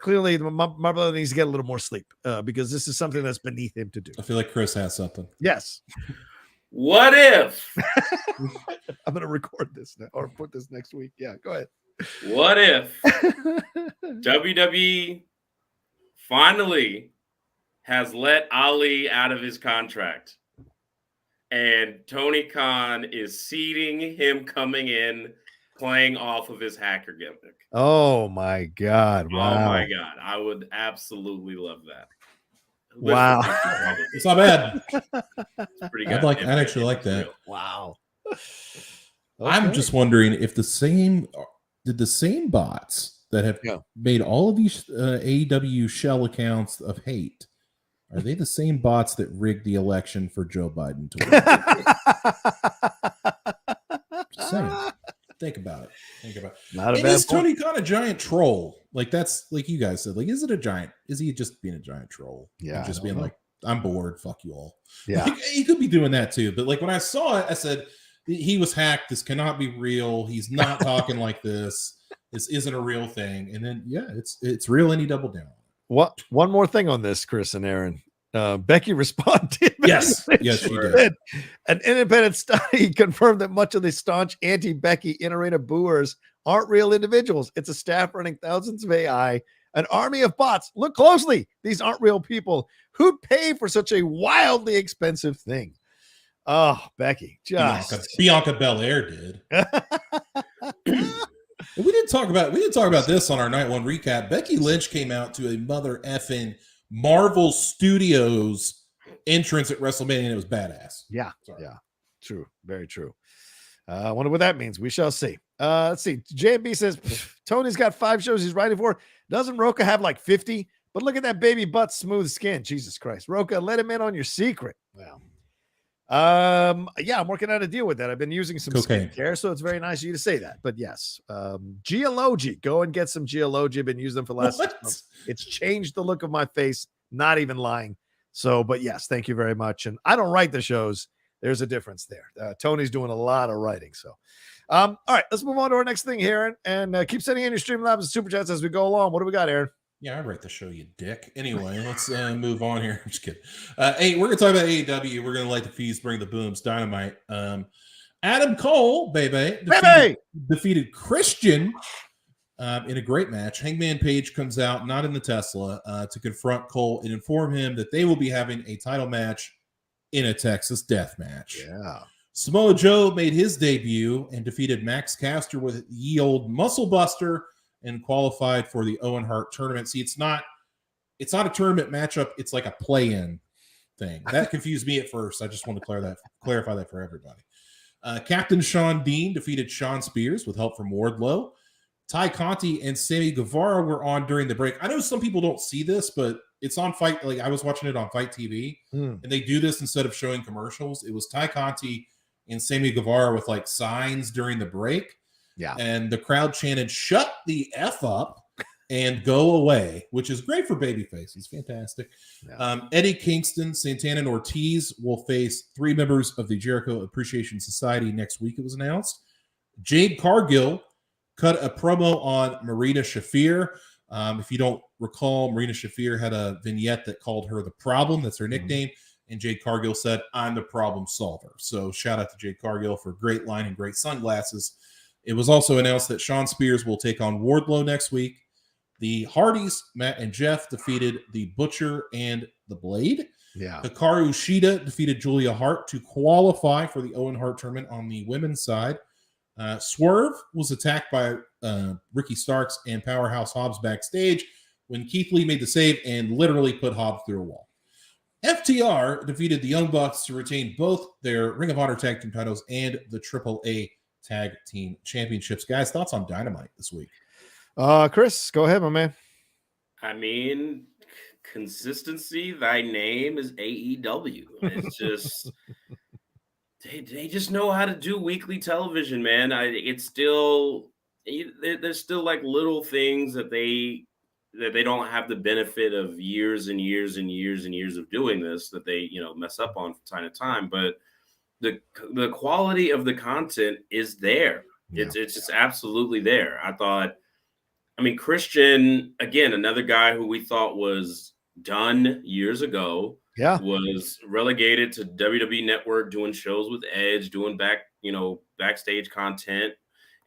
clearly my brother needs to get a little more sleep because this is something that's beneath him to do. I feel like Chris has something. Yes. What if? I'm going to record this now, or put this next week. Yeah, go ahead. What if WWE finally has let Ali out of his contract and Tony Khan is seeding him coming in playing off of his hacker gimmick? Oh my God. Wow. Oh my God. I would absolutely love that. Wow. It's not bad. It's pretty good. I'd actually like that. Real. Wow. I'm just wondering if the same bots that have made all of these AEW shell accounts of hate, are they the same bots that rigged the election for Joe Biden to win? Just saying. Think about it. Not a and bad is Tony Khan a giant troll? Like that's like you guys said. Like, is he just being a giant troll? Yeah, and just being like, I'm bored. Fuck you all. Yeah, like, he could be doing that too. But like when I saw it, I said he was hacked. This cannot be real. He's not talking like this. This isn't a real thing. And then it's real, and he doubled down. What? One more thing on this, Chris and Aaron. Becky responded. Yes, she did. An independent study confirmed that much of the staunch anti-Becky in-arena booers aren't real individuals. It's a staff running thousands of AI, an army of bots. Look closely. These aren't real people. Who'd pay for such a wildly expensive thing? Oh, Becky, Bianca Belair did. We didn't talk about this on our night one recap. Becky Lynch came out to a mother effing Marvel Studios entrance at WrestleMania, and it was badass. Yeah. True. Very true. I wonder what that means. We shall see. Let's see. JB says Tony's got 5 shows he's writing for. Doesn't Rocha have like 50? But look at that baby butt, smooth skin. Jesus Christ. Rocha, let him in on your secret. Well, I'm working out a deal with that. I've been using some skincare, so it's very nice of you to say that. But yes, Geology. Go and get some Geology. I've been using them for the last 6 months. It's changed the look of my face. Not even lying. So, but yes, thank you very much. And I don't write the shows. There's a difference there. Tony's doing a lot of writing. So, all right, let's move on to our next thing here, and keep sending in your Streamlabs and Super Chats as we go along. What do we got, Aaron? Yeah, I write the show, you dick. Anyway, let's move on here. I'm just kidding. Hey, we're going to talk about AEW. We're going to light the fuse, bring the booms, Dynamite. Adam Cole, defeated Christian in a great match. Hangman Page comes out, not in the Tesla, to confront Cole and inform him that they will be having a title match in a Texas death match. Yeah. Samoa Joe made his debut and defeated Max Caster with ye old muscle buster and qualified for the Owen Hart tournament. See, it's not a tournament matchup. It's like a play-in thing. That confused me at first. I just want to clarify that for everybody. Captain Sean Dean defeated Sean Spears with help from Wardlow. Ty Conti and Sammy Guevara were on during the break. I know some people don't see this, but it's on Fight. Like I was watching it on Fight TV, and they do this instead of showing commercials. It was Ty Conti and Sammy Guevara with like signs during the break. Yeah. And the crowd chanted, "Shut the F up and go away," which is great for babyface. He's fantastic. Yeah. Eddie Kingston, Santana, and Ortiz will face 3 members of the Jericho Appreciation Society next week, it was announced. Jade Cargill cut a promo on Marina Shafir. If you don't recall, Marina Shafir had a vignette that called her the problem. That's her nickname. And Jade Cargill said, "I'm the problem solver." So shout out to Jade Cargill for a great line and great sunglasses. It was also announced that Sean Spears will take on Wardlow next week. The Hardys, Matt and Jeff, defeated the Butcher and the Blade. Yeah. Hikaru Shida defeated Julia Hart to qualify for the Owen Hart tournament on the women's side. Swerve was attacked by Ricky Starks and Powerhouse Hobbs backstage when Keith Lee made the save and literally put Hobbs through a wall. FTR defeated the Young Bucks to retain both their Ring of Honor Tag Team titles and the AAA Tag Team Championships. Guys, thoughts on Dynamite this week? Chris, go ahead, my man. I mean, consistency, thy name is AEW. It's just they just know how to do weekly television, man. It's still there's still like little things that they don't have the benefit of years and years and years and years of doing this that they mess up on from time to time. But the quality of the content is there. Yeah. It's just absolutely there. I mean, Christian, again, another guy who we thought was done years ago, was relegated to WWE Network, doing shows with Edge, doing backstage content.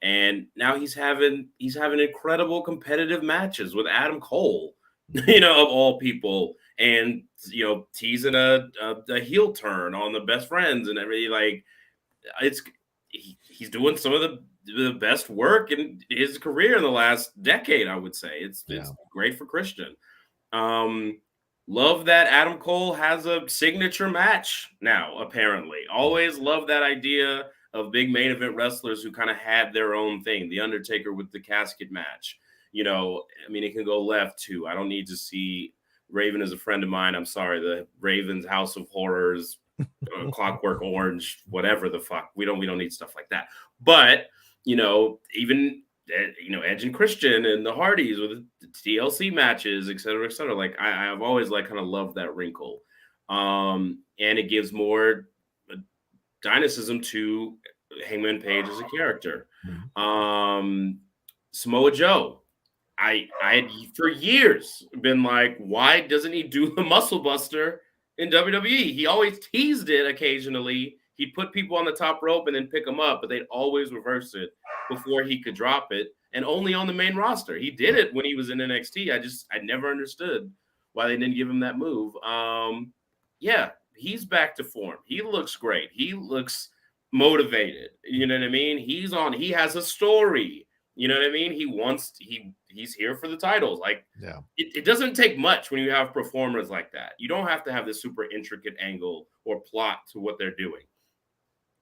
And now he's having incredible competitive matches with Adam Cole, of all people, and teasing a heel turn on the Best Friends and everything. Like, he's doing some of the best work in his career in the last decade, I would say. It's great for Christian. Love that Adam Cole has a signature match now, apparently. Always love that idea of big main event wrestlers who kind of had their own thing. The Undertaker with the casket match. I mean, it can go left too. I don't need to see Raven is a friend of mine. I'm sorry. The Raven's House of Horrors, Clockwork Orange, whatever the fuck. We don't need stuff like that. But, even Edge and Christian and the Hardys with the TLC matches, et cetera, et cetera. Like I've always kind of loved that wrinkle. And it gives more dynamism to Hangman Page as a character. Samoa Joe. I had for years been like, why doesn't he do the Muscle Buster in WWE? He always teased it occasionally. He'd put people on the top rope and then pick them up, but they'd always reverse it before he could drop it, and only on the main roster. He did it when he was in NXT. I never understood why they didn't give him that move. He's back to form. He looks great. He looks motivated. You know what I mean? He has a story. You know what I mean? He's here for the titles. It doesn't take much when you have performers like that. You don't have to have this super intricate angle or plot to what they're doing.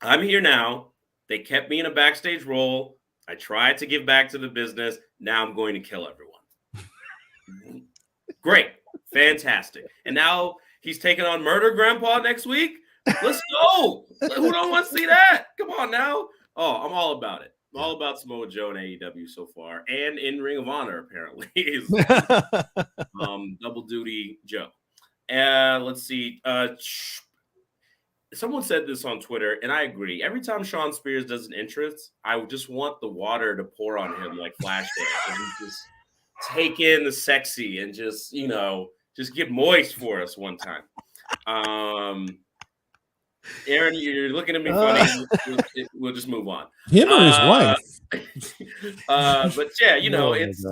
I'm here now. They kept me in a backstage role. I tried to give back to the business. Now I'm going to kill everyone. Great. Fantastic. And now he's taking on Murder Grandpa next week. Let's go. Who don't want to see that? Come on now. Oh, I'm all about it. I'm all about Samoa Joe and AEW so far. And in Ring of Honor, apparently. Is double duty Joe. Let's see. Someone said this on Twitter, and I agree. Every time Sean Spears does an entrance, I just want the water to pour on him like Flashdance, and just take in the sexy and just get moist for us one time. Aaron, you're looking at me funny. We'll just move on. Him or his wife? But yeah, it's.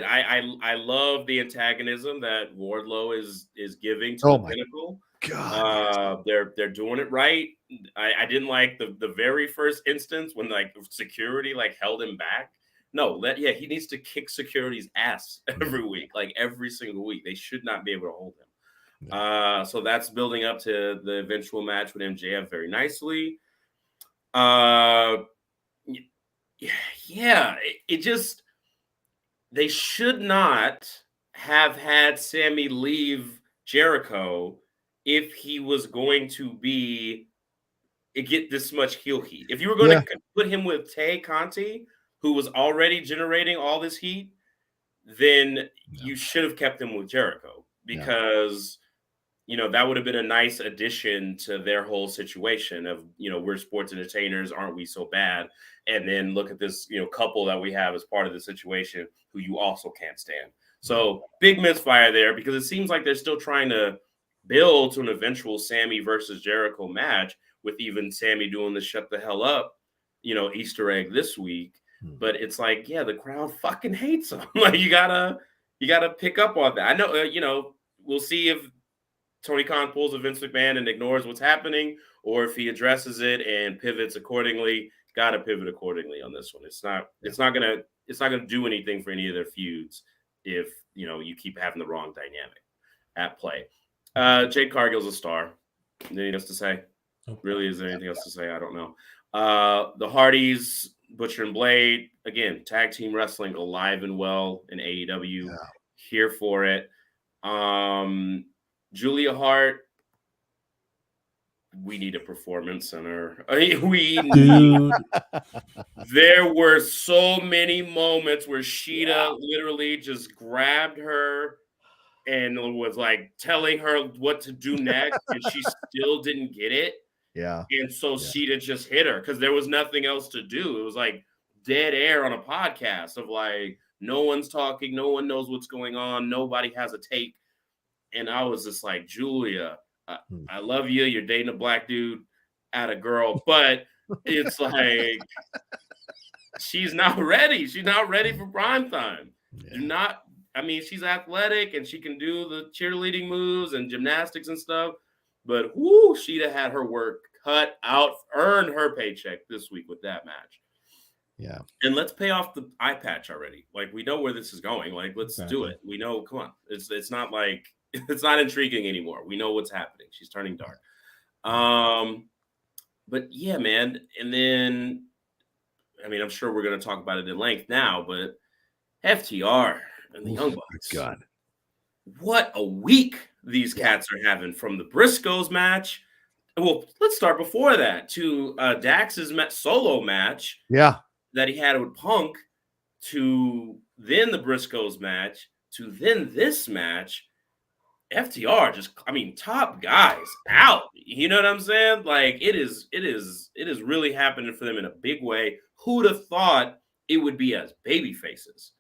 I love the antagonism that Wardlow is giving to the Pinnacle. God, they're doing it right. I didn't like the very first instance when security held him back. No, he needs to kick security's ass every week, every single week. They should not be able to hold him. So that's building up to the eventual match with MJF very nicely. They should not have had Sammy leave Jericho if he was going to get this much heel heat. If you were going to put him with Tay Conti, who was already generating all this heat, then you should have kept him with Jericho because, that would have been a nice addition to their whole situation of, we're sports entertainers, aren't we so bad? And then look at this, couple that we have as part of the situation who you also can't stand. So big misfire there because it seems like they're still trying to build to an eventual Sammy versus Jericho match with even Sammy doing the shut the hell up, Easter egg this week. But it's the crowd fucking hates him. You gotta pick up on that. I know, we'll see if Tony Khan pulls a Vince McMahon and ignores what's happening, or if he addresses it and pivots accordingly, got to pivot accordingly on this one. It's not gonna do anything for any of their feuds if you keep having the wrong dynamic at play. Jade Cargill's a star. Anything else to say? Really, is there anything else to say? I don't know. The Hardys, Butcher and Blade, again, tag team wrestling alive and well in AEW. Yeah. Here for it. Julia Hart, we need a performance center. There were so many moments where Sheeta literally just grabbed her and was like telling her what to do next, and she still didn't get it. Yeah. And so Sheeta just hit her because there was nothing else to do. It was like dead air on a podcast of like, no one's talking, no one knows what's going on, nobody has a take. And I was just like, Julia, I love you. You're dating a black dude at a girl, but it's like she's not ready. She's not ready for prime time. Yeah. She's athletic and she can do the cheerleading moves and gymnastics and stuff, but Sheeta had her work cut out, earned her paycheck this week with that match. Yeah. And let's pay off the eye patch already. Like, we know where this is going. Like, let's do it. We know, come on. It's not like it's not intriguing anymore. We know what's happening. She's turning dark. But yeah, man. And then, I'm sure we're going to talk about it in length now, but FTR and the Young Bucks. God. What a week these cats are having, from the Briscoes match. Well, let's start before that to Dax's solo match. Yeah. That he had with Punk, to then the Briscoes match, to then this match. FTR just, top guys out. You know what I'm saying? Like, it is really happening for them in a big way. Who'd have thought it would be as baby faces?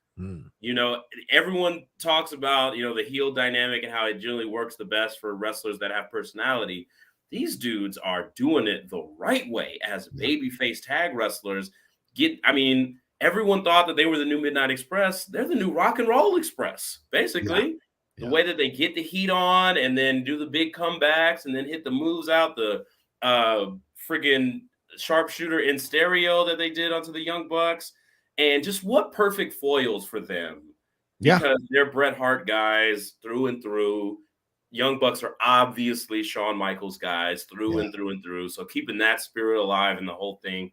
Everyone talks about, the heel dynamic and how it generally works the best for wrestlers that have personality. These dudes are doing it the right way as babyface tag wrestlers. Everyone thought that they were the new Midnight Express. They're the new Rock and Roll Express, basically. Yeah. The way that they get the heat on and then do the big comebacks and then hit the moves out, the friggin' sharpshooter in stereo that they did onto the Young Bucks. And just what perfect foils for them. Yeah. Because they're Bret Hart guys through and through. Young Bucks are obviously Shawn Michaels guys through and through and through. So keeping that spirit alive in the whole thing.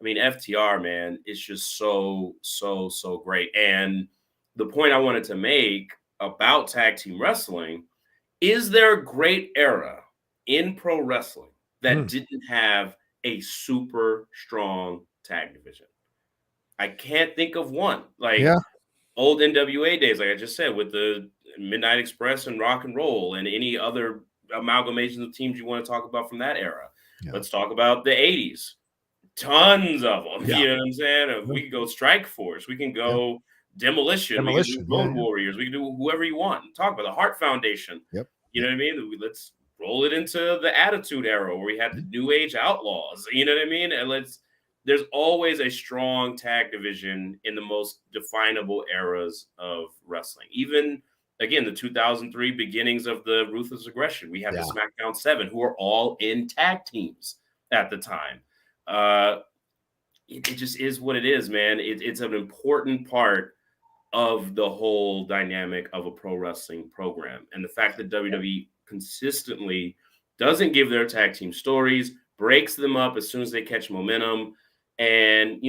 FTR, man, it's just so, so, so great. And the point I wanted to make about tag team wrestling, is there a great era in pro wrestling that didn't have a super strong tag division? I can't think of one. Old NWA days, like I just said, with the Midnight Express and Rock and Roll and any other amalgamations of teams you want to talk about from that era. Yeah. Let's talk about the 80s. Tons of them. Yeah. You know what I'm saying? We can go Strike Force. We can go Demolition. We can do Road Warriors. We can do whoever you want. Talk about the Hart Foundation. Yep. You know what I mean? Let's roll it into the Attitude Era where we had the New Age Outlaws. You know what I mean? And there's always a strong tag division in the most definable eras of wrestling. Even, again, the 2003 beginnings of the Ruthless Aggression. We have the SmackDown 7, who are all in tag teams at the time. It just is what it is, man. It's an important part of the whole dynamic of a pro wrestling program. And the fact that WWE consistently doesn't give their tag team stories, breaks them up as soon as they catch momentum. And,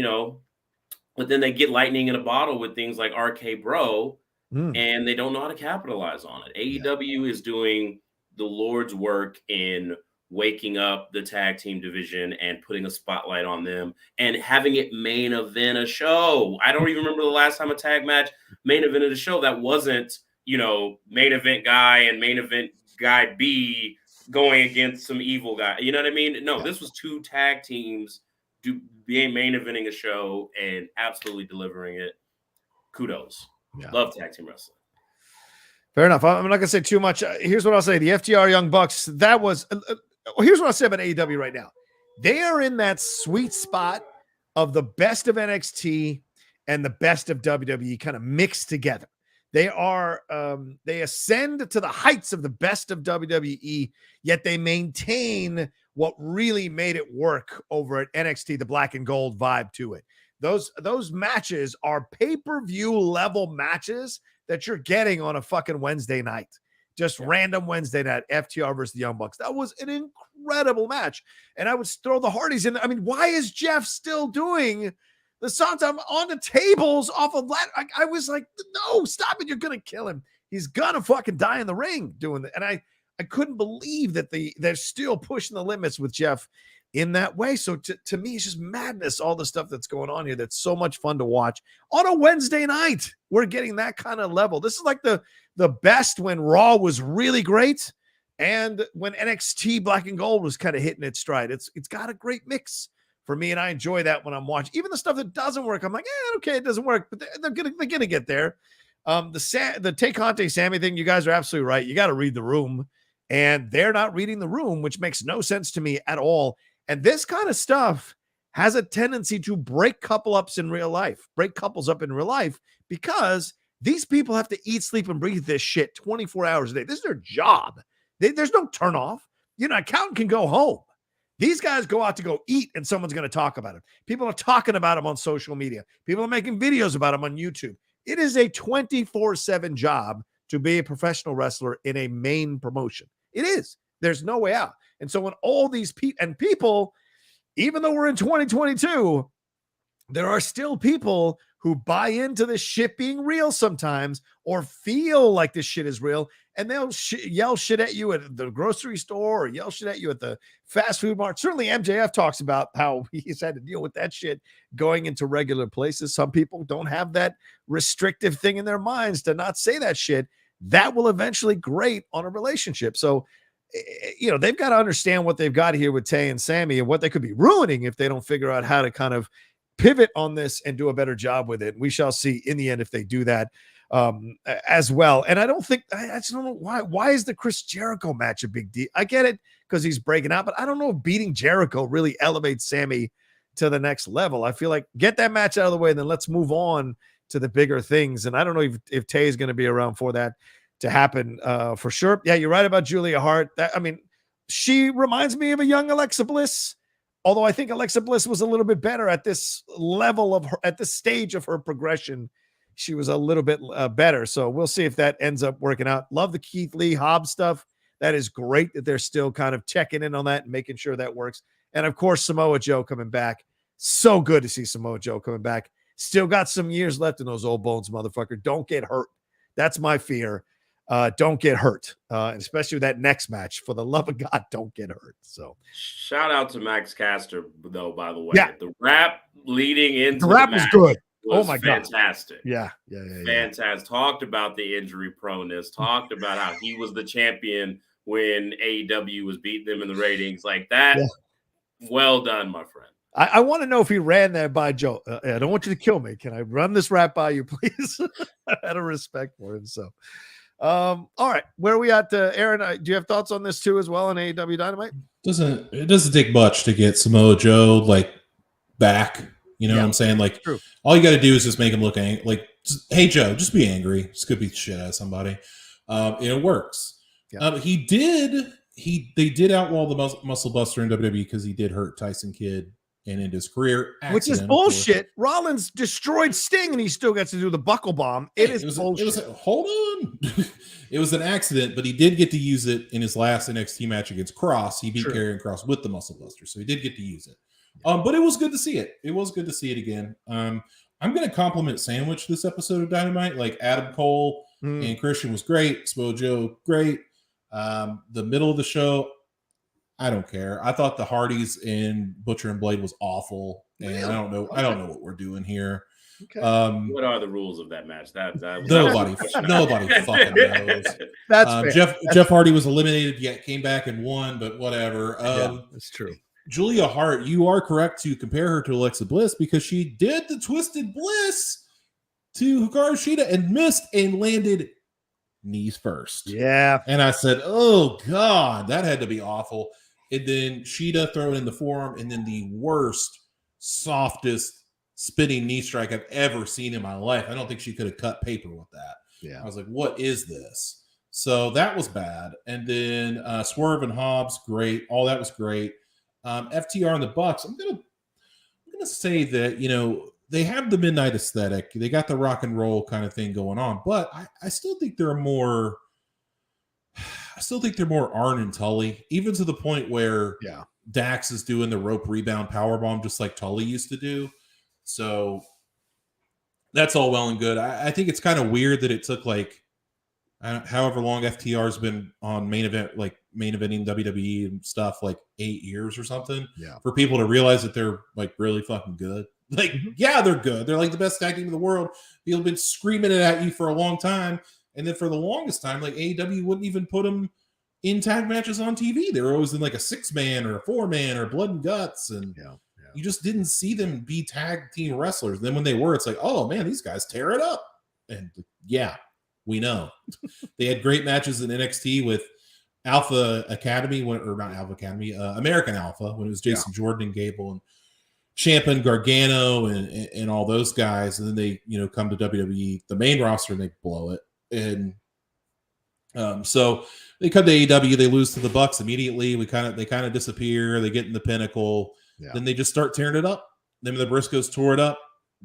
but then they get lightning in a bottle with things like RK Bro, and they don't know how to capitalize on it. AEW is doing the Lord's work in waking up the tag team division and putting a spotlight on them and having it main event a show. I don't even remember the last time a tag match main evented a show that wasn't, main event guy and main event guy B going against some evil guy. You know what I mean? No, this was two tag teams being main eventing a show and absolutely delivering it. Kudos. Yeah. Love tag team wrestling. Fair enough. I'm not going to say too much. Here's what I'll say. The FTR Young Bucks, that was here's what I'll say about AEW right now. They are in that sweet spot of the best of NXT and the best of WWE kind of mixed together. They are they ascend to the heights of the best of WWE, yet they maintain what really made it work over at NXT, the black and gold vibe to it. Those matches are pay-per-view level matches that you're getting on a fucking Wednesday night. Just random Wednesday night, FTR versus the Young Bucks. That was an incredible match. And I would throw the Hardys in. I mean, why is Jeff still doing the songs on the tables off of that? I was like, no, stop it. You're going to kill him. He's going to fucking die in the ring doing that. And I couldn't believe that they're still pushing the limits with Jeff in that way. So to me, it's just madness, all the stuff that's going on here. That's so much fun to watch on a Wednesday night. We're getting that kind of level. This is like the best when Raw was really great and when NXT black and gold was kind of hitting its stride. It's got a great mix for me, and I enjoy that when I'm watching. Even the stuff that doesn't work, I'm like, okay, it doesn't work, but they're gonna get there. The Tay Conte Sammy thing, you guys are absolutely right. You got to read the room, and they're not reading the room, which makes no sense to me at all. And this kind of stuff has a tendency to break couples up in real life, because these people have to eat, sleep, and breathe this shit 24 hours a day. This is their job. There's no turn off. You know, an accountant can go home. These guys go out to go eat, and someone's going to talk about them. People are talking about them on social media. People are making videos about them on YouTube. It is a 24/7 job to be a professional wrestler in a main promotion. It is. There's no way out. And so when all these people, even though we're in 2022, there are still people who buy into this shit being real sometimes or feel like this shit is real, and they'll yell shit at you at the grocery store or yell shit at you at the fast food mart. Certainly MJF talks about how he's had to deal with that shit going into regular places. Some people don't have that restrictive thing in their minds to not say that shit. That will eventually grate on a relationship. So, you know, they've got to understand what they've got here with Tay and Sammy and what they could be ruining if they don't figure out how to kind of pivot on this and do a better job with it. We shall see in the end if they do that as well. And I just don't know why is the Chris Jericho match a big deal? I get it because he's breaking out, but I don't know if beating Jericho really elevates Sammy to the next level. I feel like get that match out of the way, then let's move on to the bigger things. And I don't know if Tay is going to be around for that to happen for sure. Yeah, you're right about Julia Hart. She reminds me of a young Alexa Bliss, although I think Alexa Bliss was a little bit better at this level of her, at this stage of her progression. She was a little bit better. So we'll see if that ends up working out. Love the Keith Lee Hobbs stuff. That is great that they're still kind of checking in on that and making sure that works. And of course, Samoa Joe coming back. So good to see Samoa Joe coming back. Still got some years left in those old bones, motherfucker. Don't get hurt. That's my fear. Don't get hurt, and especially with that next match. For the love of God, don't get hurt. So, shout out to Max Caster, though. By the way, yeah. The rap leading into the rap was good. Oh my fantastic. God, yeah, fantastic. Talked about the injury proneness. Talked about how he was the champion when AEW was beating them in the ratings like that. Yeah. Well done, my friend. I want to know if he ran that by Joe. I don't want you to kill me. Can I run this rap by you, please? Out of respect for him. So, all right, where are we at, Aaron? Do you have thoughts on this too as well on AEW Dynamite? It doesn't take much to get Samoa Joe like back. You know what I'm saying? Like, true. All you got to do is just make him look like, hey Joe, just be angry. Just go beat the shit out of somebody. And it works. Yeah. They did outlaw the Muscle Buster in WWE because he did hurt Tyson Kidd and end his career. Which is bullshit. Rollins destroyed Sting and he still gets to do the buckle bomb. It is bullshit. Hold on. It was an accident, but he did get to use it in his last NXT match against Cross. He beat Karrion Kross with the Muscle Buster, so he did get to use it. But it was good to see it. It was good to see it again. I'm going to compliment Sandwich this episode of Dynamite. Like Adam Cole and Christian was great. Samoa Joe, great. The middle of the show, I don't care. I thought the Hardys and Butcher and Blade was awful, and really? I don't know what we're doing here. Okay. What are the rules of that match? Nobody fucking knows. That's fair. Jeff Hardy was eliminated, yet came back and won, but whatever. That's true. Julia Hart, you are correct to compare her to Alexa Bliss because she did the Twisted Bliss to Hikaru Shida and missed and landed knees first. Yeah. And I said, oh God, that had to be awful. And then Shida throwing in the forearm, and then the worst, softest spinning knee strike I've ever seen in my life. I don't think she could have cut paper with that. Yeah. I was like, what is this? So that was bad. And then Swerve and Hobbs, great. All that was great. FTR and the Bucks, I'm gonna say that, you know, they have the midnight aesthetic. They got the rock and roll kind of thing going on, but I still think they're more Arn and Tully, even to the point where Dax is doing the rope rebound powerbomb just like Tully used to do. So that's all well and good. I think it's kind of weird that it took like however long FTR's been on main eventing WWE and stuff, like 8 years or something, for people to realize that they're like really fucking good. Like, yeah, they're good. They're like the best tag team in the world. People have been screaming it at you for a long time. And then for the longest time, like AEW wouldn't even put them in tag matches on TV. They were always in like a 6-man or a 4-man or blood and guts. And you just didn't see them be tag team wrestlers. And then when they were, it's like, oh man, these guys tear it up. And yeah, we know. They had great matches in NXT with Alpha Academy, or not Alpha Academy, American Alpha, when it was Jason Jordan and Gable and Ciampa and Gargano and all those guys. And then they, you know, come to WWE, the main roster, and they blow it. And so they come to AEW, they lose to the Bucks immediately. They kind of disappear. They get in the Pinnacle. Then they just start tearing it up. Them and the Briscoes tore it up.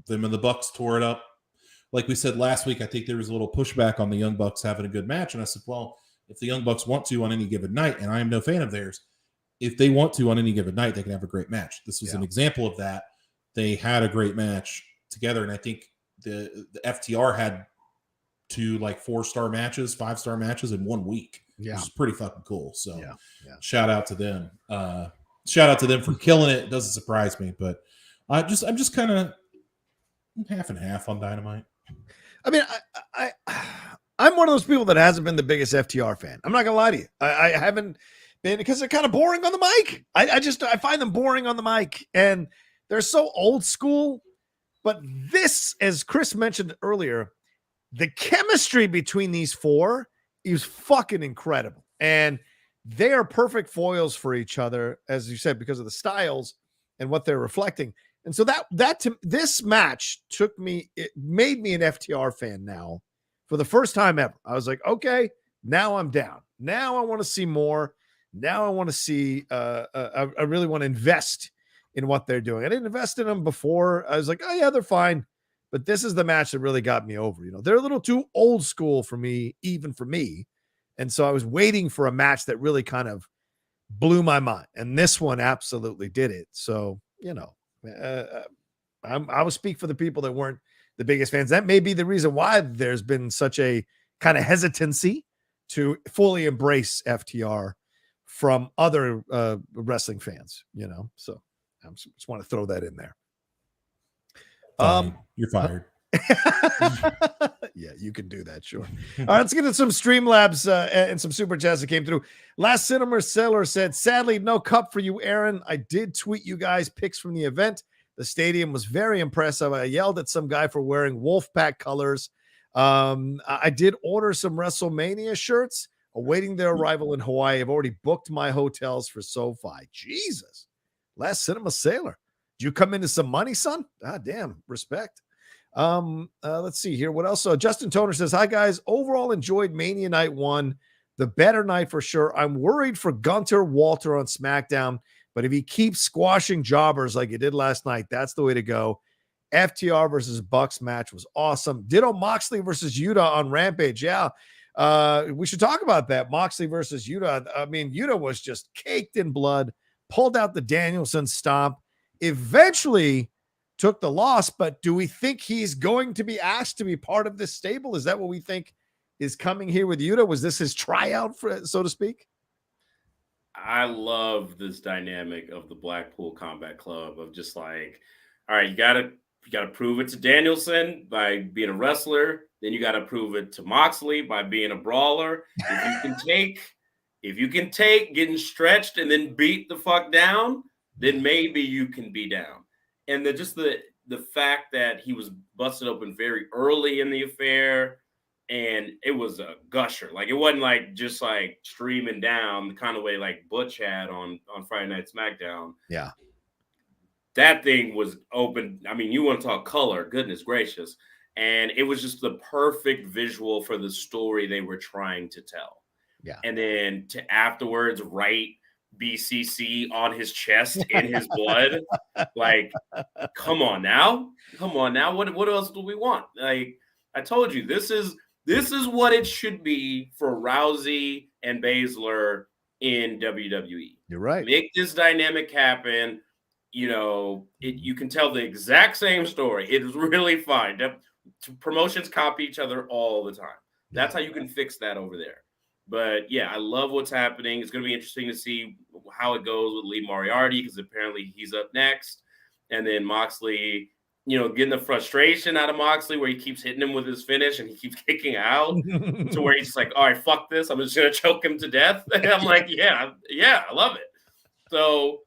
Them and the Bucks tore it up. Like we said last week, I think there was a little pushback on the Young Bucks having a good match. And I said, well, if the Young Bucks want to on any given night, and I am no fan of theirs, if they want to on any given night, they can have a great match. This was an example of that. They had a great match together. And I think the FTR had 2 like 4-star matches, 5-star matches in 1 week. Which is pretty fucking cool. So shout out to them. Shout out to them for killing it. It doesn't surprise me, but I'm just kind of half and half on Dynamite. I mean, I'm one of those people that hasn't been the biggest FTR fan. I'm not gonna lie to you. I haven't been, because they're kind of boring on the mic. I find them boring on the mic, and they're so old school. But this, as Chris mentioned earlier, the chemistry between these 4 is fucking incredible. And they are perfect foils for each other, as you said, because of the styles and what they're reflecting. And so this match it made me an FTR fan now for the first time ever. I was like, okay, now I'm down. Now I want to see more. Now I want to see, I really want to invest in what they're doing. I didn't invest in them before. I was like, oh yeah, they're fine. But this is the match that really got me over. You know, they're a little too old school for me, even for me. And so I was waiting for a match that really kind of blew my mind. And this one absolutely did it. So, you know, I will speak for the people that weren't the biggest fans. That may be the reason why there's been such a kind of hesitancy to fully embrace FTR from other wrestling fans, you know. So I just want to throw that in there. You're fired. Yeah, you can do that. Sure. All right, let's get into some Streamlabs and some super chats that came through. Last Cinema Seller said, sadly, no cup for you, Aaron. I did tweet you guys pics from the event. The stadium was very impressive. I yelled at some guy for wearing Wolfpack colors. I did order some WrestleMania shirts, awaiting their arrival in Hawaii. I've already booked my hotels for SoFi. Jesus. Last Cinema Sailor. Did you come into some money, son? Ah, damn. Respect. Let's see here. What else? Justin Toner says, hi guys, overall enjoyed Mania Night 1, the better night for sure. I'm worried for Gunter Walter on SmackDown, but if he keeps squashing jobbers like he did last night, that's the way to go. FTR versus Bucks match was awesome. Ditto Moxley versus Yuta on Rampage. Yeah. We should talk about that. Moxley versus Yuta. I mean, Yuta was just caked in blood, pulled out the Danielson stomp, eventually took the loss, but do we think he's going to be asked to be part of this stable? Is that what we think is coming here with Yuta? Was this his tryout, so to speak? I love this dynamic of the Blackpool Combat Club of just like, all right, you gotta prove it to Danielson by being a wrestler. Then you got to prove it to Moxley by being a brawler. If you can take getting stretched and then beat the fuck down, then maybe you can be down. And the fact that he was busted open very early in the affair, and it was a gusher. Like, it wasn't like just like streaming down the kind of way like Butch had on Friday Night SmackDown. Yeah. That thing was open. I mean, you want to talk color, goodness gracious. And it was just the perfect visual for the story they were trying to tell. Yeah. And then to afterwards write BCC on his chest in his blood. Like, come on now. What else do we want? Like, I told you, this is what it should be for Rousey and Baszler in WWE. You're right. Make this dynamic happen. You can tell the exact same story. It is really fine. Promotions copy each other all the time. That's how you can fix that over there. But yeah, I love what's happening. It's going to be interesting to see how it goes with Lee Moriarty, because apparently he's up next. And then Moxley, getting the frustration out of Moxley where he keeps hitting him with his finish and he keeps kicking out to where he's just like, all right, fuck this. I'm just going to choke him to death. And I'm like, yeah, I love it. So,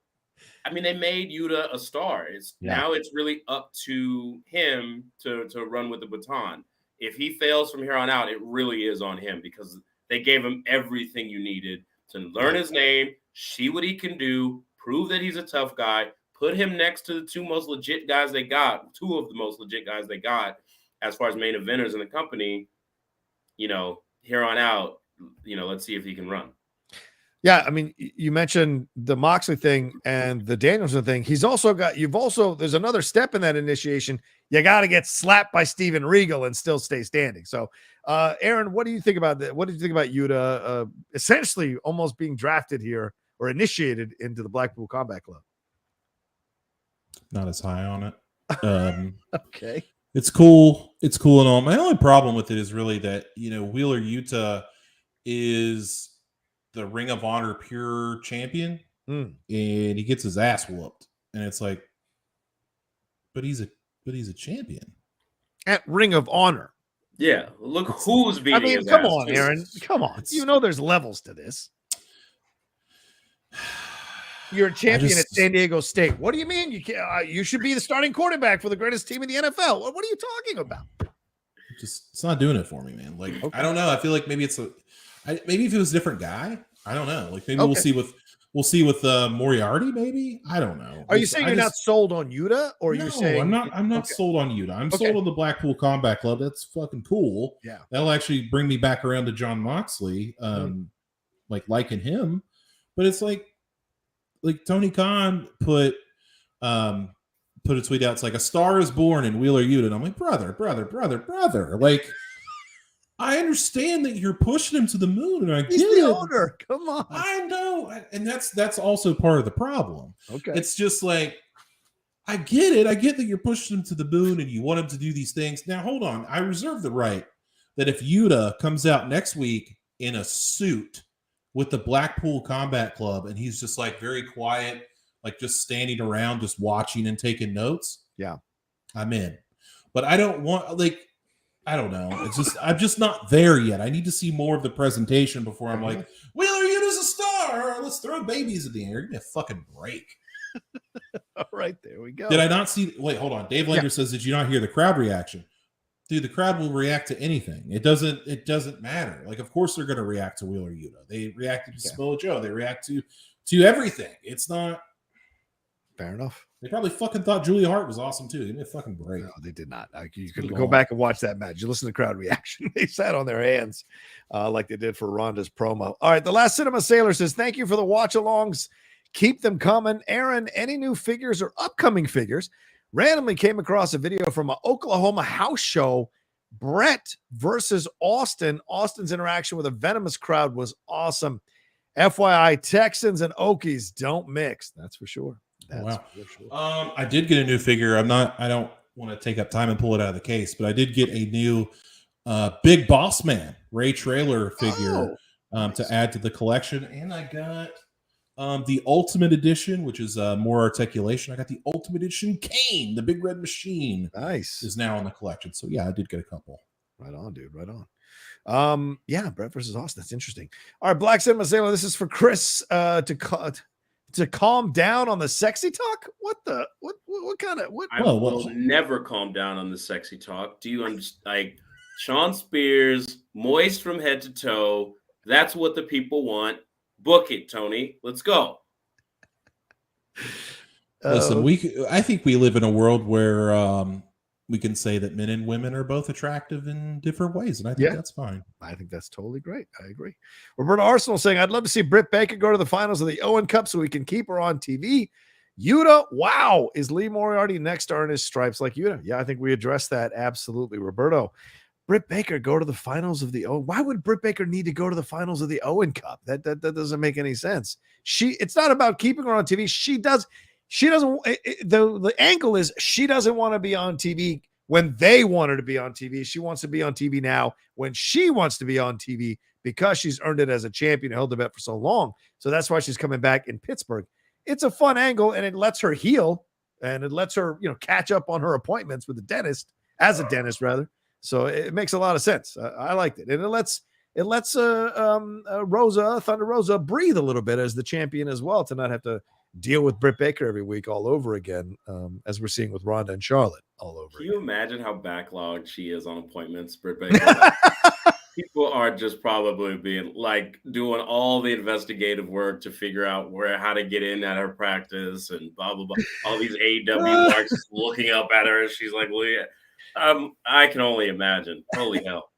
I mean, they made Yuta a star. Now it's really up to him to run with the baton. If he fails from here on out, it really is on him, because they gave him everything you needed to learn his name, see what he can do, prove that he's a tough guy, put him next to the two of the most legit guys they got, as far as main eventers in the company. Here on out, let's see if he can run. Yeah, I mean, you mentioned the Moxley thing and the Danielson thing. There's another step in that initiation. You got to get slapped by Steven Regal and still stay standing. So, Aaron, what do you think about that? What did you think about Yuta essentially almost being drafted here or initiated into the Blackpool Combat Club? Not as high on it. Okay. It's cool. It's cool and all. My only problem with it is really that, Wheeler Yuta is the Ring of Honor pure champion, and he gets his ass whooped. And it's like, but he's a champion at Ring of Honor. Yeah, look who's beating. I mean, his come ass. on, Aaron. Come on. There's levels to this. You're a champion at San Diego State. What do you mean? You should be the starting quarterback for the greatest team in the NFL. What are you talking about? It's not doing it for me, man. Like, okay. I don't know. I feel like maybe maybe if it was a different guy, I don't know. Like maybe we'll see with Moriarty. Maybe, I don't know. Are you saying you're not sold on Yuta, or you're saying I'm not sold on Yuta? I'm sold on the Blackpool Combat Club. That's fucking cool. Yeah, that'll actually bring me back around to John Moxley, liking him. But it's like Tony Khan put a tweet out. It's like, a star is born in Wheeler Yuta. And I'm like, brother. Like, I understand that you're pushing him to the moon, and I He's get the it. owner. Come on. I know, and that's also part of the problem. Okay, it's just like, I get it. I get that you're pushing him to the moon and you want him to do these things. Now, hold on. I reserve the right that if Yuta comes out next week in a suit with the Blackpool Combat Club and he's just like very quiet, like just standing around, just watching and taking notes. Yeah, I'm in. But I don't want, I don't know. It's just, I'm just not there yet. I need to see more of the presentation before I'm like, Wheeler Yuta's a star. Let's throw babies in the air. Give me a fucking break. All right, there we go. Did I not see? Wait, hold on. Dave Lander says, did you not hear the crowd reaction? Dude, the crowd will react to anything. It doesn't matter. Like, of course they're going to react to Wheeler Yuta. They reacted to Samoa Joe. They react to everything. It's not fair enough. They probably fucking thought Julia Hart was awesome too. Give me a fucking break. No, they did not. You could go back and watch that match. You listen to crowd reaction. They sat on their hands like they did for Ronda's promo. All right, the Last Cinema Sailor says, thank you for the watch-alongs. Keep them coming. Aaron, any new figures or upcoming figures? Randomly came across a video from an Oklahoma house show. Brett versus Austin. Austin's interaction with a venomous crowd was awesome. FYI, Texans and Okies don't mix. That's for sure. That's for sure. I did get a new figure. I don't want to take up time and pull it out of the case, but I did get a new Big Boss Man Ray Traylor figure to add to the collection. And I got the Ultimate Edition, which is more articulation. I got the Ultimate Edition Kane, the Big Red Machine. Nice. Is now in the collection. So yeah, I did get a couple. Right on, dude. Right on. Yeah, Brett versus Austin. That's interesting. All right, Black Cinema Sailor. This is for Chris to calm down on the sexy talk. What kind of what? I will never calm down on the sexy talk. Do you understand? Like Sean Spears, moist from head to toe. That's what the people want. Book it, Tony. Let's go. Listen, I think we live in a world where we can say that men and women are both attractive in different ways, and I think that's fine. I think that's totally great. I agree. Roberta Arsenal saying, I'd love to see Britt Baker go to the finals of the Owen Cup so we can keep her on TV. Yuta, wow. Is Lee Moriarty next to earn his stripes like Yuta? Yeah, I think we addressed that. Absolutely. Roberto, Britt Baker go to the finals of the Owen. Why would Britt Baker need to go to the finals of the Owen Cup? That doesn't make any sense. It's not about keeping her on TV. The angle is she doesn't want to be on TV when they want her to be on TV. She wants to be on TV now when she wants to be on TV because she's earned it as a champion, held the belt for so long. So that's why she's coming back in Pittsburgh. It's a fun angle, and it lets her heal, and it lets her, catch up on her appointments with the dentist, as a dentist rather. So it makes a lot of sense. I liked it, and it lets Thunder Rosa breathe a little bit as the champion as well, to not have to deal with Britt Baker every week all over again, as we're seeing with Ronda and Charlotte all over. Can you imagine how backlogged she is on appointments, Britt Baker? People are just probably being doing all the investigative work to figure out how to get in at her practice and blah blah blah. All these AEW marks looking up at her, and she's like, I can only imagine. Holy hell.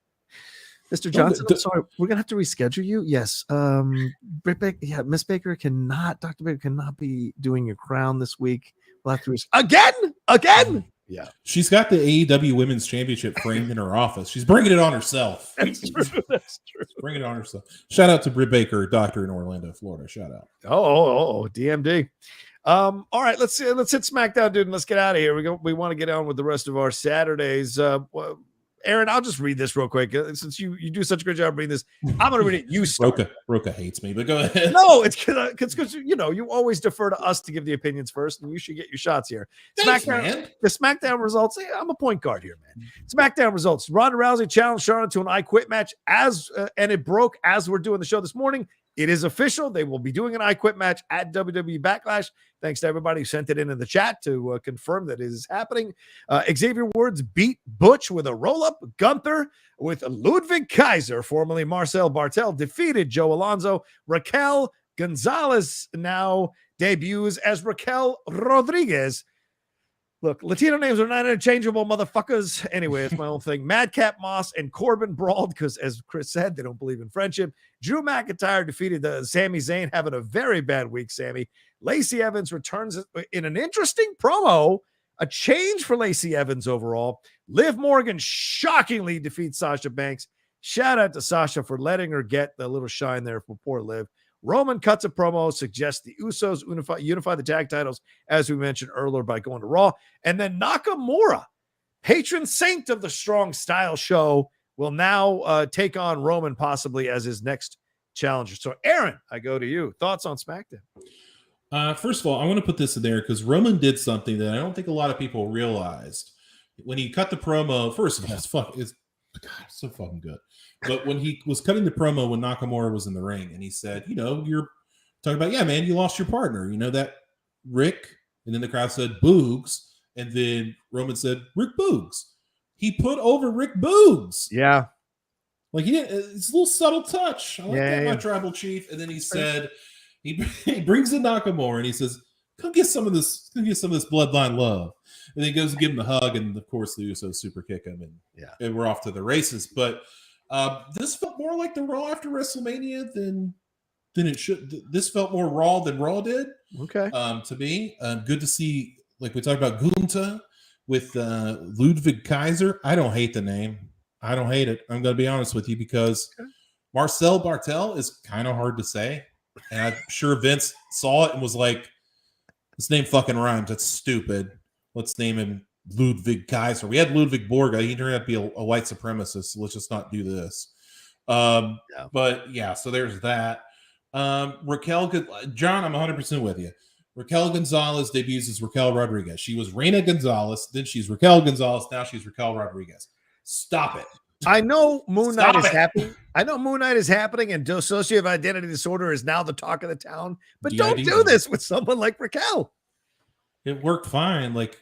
Mr. Johnson, I'm sorry, we're gonna have to reschedule you. Yes. Britt Baker, Miss Baker Dr. Baker cannot be doing your crown this week. We'll have to again. Yeah. She's got the AEW Women's Championship framed in her office. She's bringing it on herself. That's true. Bringing it on herself. Shout out to Britt Baker, doctor in Orlando, Florida. Shout out. Oh, DMD. All right, let's hit SmackDown, dude, and let's get out of here. We want to get on with the rest of our Saturdays. Aaron, I'll just read this real quick. Since you do such a good job reading this, I'm going to read it. You start. Rocha hates me, but go ahead. No, it's because you always defer to us to give the opinions first, and you should get your shots here. Thanks, man. The SmackDown results. I'm a point guard here, man. SmackDown results. Ronda Rousey challenged Charlotte to an I Quit match and it broke as we're doing the show this morning. It is official. They will be doing an I Quit match at WWE Backlash. Thanks to everybody who sent it in the chat to confirm that it is happening. Xavier Woods beat Butch with a roll-up. Gunther with Ludwig Kaiser, formerly Marcel Bartel, defeated Joe Alonzo. Raquel Gonzalez now debuts as Raquel Rodriguez. Look, Latino names are not interchangeable, motherfuckers. Anyway, it's my own thing. Madcap Moss and Corbin brawled because, as Chris said, they don't believe in friendship. Drew McIntyre defeated Sami Zayn, having a very bad week, Sammy. Lacey Evans returns in an interesting promo, a change for Lacey Evans overall. Liv Morgan shockingly defeats Sasha Banks. Shout out to Sasha for letting her get the little shine there for poor Liv. Roman cuts a promo, suggests the Usos unify the tag titles, as we mentioned earlier, by going to Raw. And then Nakamura, patron saint of the Strong Style show, will now take on Roman possibly as his next challenger. So, Aaron, I go to you. Thoughts on SmackDown? First of all, I want to put this in there because Roman did something that I don't think a lot of people realized. When he cut the promo, first of all, it's so fucking good. But when he was cutting the promo when Nakamura was in the ring and he said, you're talking about, yeah, man, you lost your partner. You know that Rick? And then the crowd said Boogs. And then Roman said, Rick Boogs. He put over Rick Boogs. Yeah. Like it's a little subtle touch. I like that, my tribal chief. And then he said, he brings in Nakamura and he says, come get some of this bloodline love. And then he goes to give him the hug. And of course, the Usos super kick him. And we're off to the races. But this felt more like the Raw after WrestleMania than it should. This felt more Raw than Raw did. Okay. To me, good to see. Like we talked about Gunther with Ludwig Kaiser. I don't hate the name. I don't hate it. I'm going to be honest with you because Marcel Bartel is kind of hard to say, and I'm sure Vince saw it and was like, "This name fucking rhymes. That's stupid. Let's name him Ludwig Kaiser." We had Ludwig Borga. He turned out to be a white supremacist. So let's just not do this. But yeah, so there's that. Raquel, John, I'm 100% with you. Raquel Gonzalez debuts as Raquel Rodriguez. She was Reina Gonzalez, then she's Raquel Gonzalez, now she's Raquel Rodriguez. Stop it. I know Moon Knight is happening. I know Moon Knight is happening, and dissociative identity disorder is now the talk of the town. But don't do this with someone like Raquel. It worked fine. Like,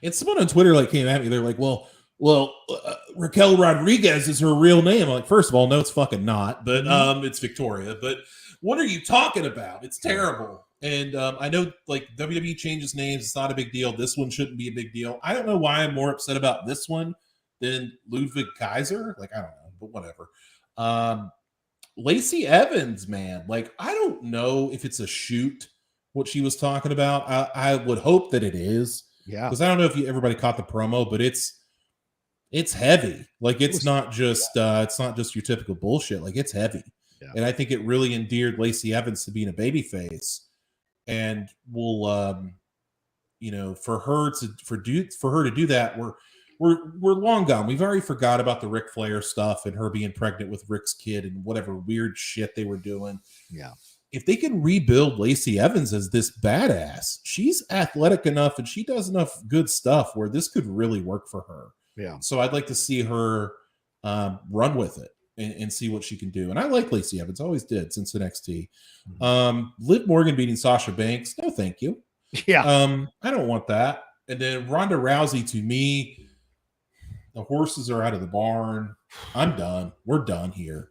and someone on Twitter came at me. They're like, well, Raquel Rodriguez is her real name. I'm like, first of all, no, it's fucking not. But it's Victoria. But what are you talking about? It's terrible. And I know like WWE changes names. It's not a big deal. This one shouldn't be a big deal. I don't know why I'm more upset about this one than Ludwig Kaiser. Like, I don't know, but whatever. Lacey Evans, man. Like, I don't know if it's a shoot, what she was talking about. I would hope that it is. Yeah. Because I don't know if everybody caught the promo, but it's heavy. Like, it's not just your typical bullshit. Like, it's heavy. Yeah. And I think it really endeared Lacey Evans to being a babyface. And we'll, for her to do that, we're long gone. We've already forgot about the Ric Flair stuff and her being pregnant with Rick's kid and whatever weird shit they were doing. Yeah. If they can rebuild Lacey Evans as this badass, she's athletic enough and she does enough good stuff where this could really work for her. Yeah. So I'd like to see her run with it. And see what she can do. And I like Lacey Evans, always did since NXT. Liv Morgan beating Sasha Banks, no thank you. Yeah. I don't want that. And then Ronda Rousey, to me, the horses are out of the barn. I'm done. We're done here.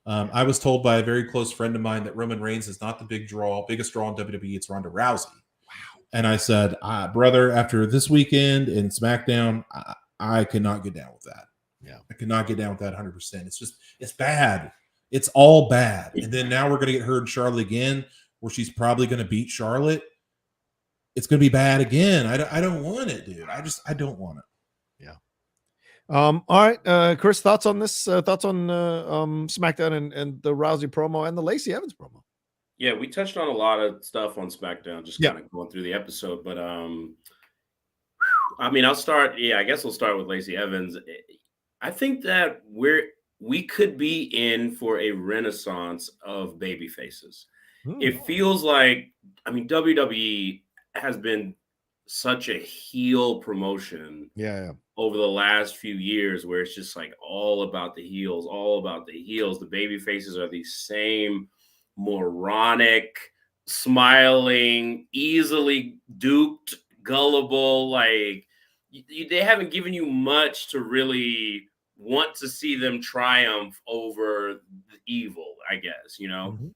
I was told by a very close friend of mine that Roman Reigns is not the biggest draw in WWE. It's Ronda Rousey. Wow. And I said, brother, after this weekend in SmackDown, I cannot get down with that. Yeah, I cannot get down with that 100%. It's bad. It's all bad. And then now we're going to get her and Charlotte again, where she's probably going to beat Charlotte. It's going to be bad again. I don't want it, dude. I don't want it. Yeah. All right, Chris, thoughts on this? Thoughts on SmackDown and the Rousey promo and the Lacey Evans promo? Yeah, we touched on a lot of stuff on SmackDown, just kind of going through the episode. But I mean, I'll start. Yeah, I guess we'll start with Lacey Evans. I think that we could be in for a renaissance of baby faces. It feels like, I mean, WWE has been such a heel promotion over the last few years where it's just like all about the heels, The baby faces are the same moronic, smiling, easily duped, gullible, like they haven't given you much to really want to see them triumph over the evil, I guess,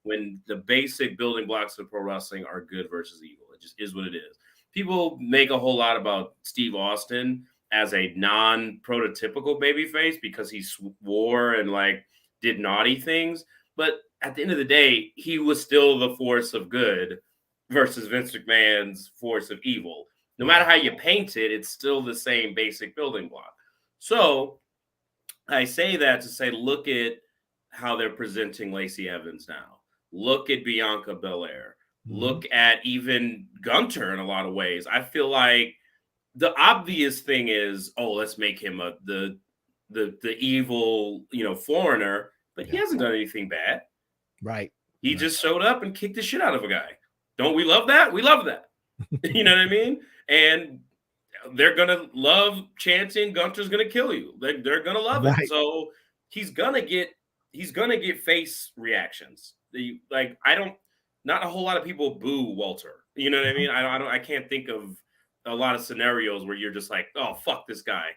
when the basic building blocks of pro wrestling are good versus evil. It just is what it is. People make a whole lot about Steve Austin as a non-prototypical babyface because he swore and like did naughty things. But at the end of the day, he was still the force of good versus Vince McMahon's force of evil. No matter how you paint it, it's still the same basic building block. So I say that to say, look at how they're presenting Lacey Evans now. Look at Bianca Belair. Look at even Gunter in a lot of ways. I feel like the obvious thing is, let's make him the evil, foreigner, but he hasn't done anything bad. Right. He just showed up and kicked the shit out of a guy. Don't we love that? We love that. You know what I mean? And they're gonna love chanting Gunter's gonna kill you. They're gonna love it. So he's gonna get face reactions. Not a whole lot of people boo Walter. You know what I mean? I can't think of a lot of scenarios where you're just like, oh fuck this guy.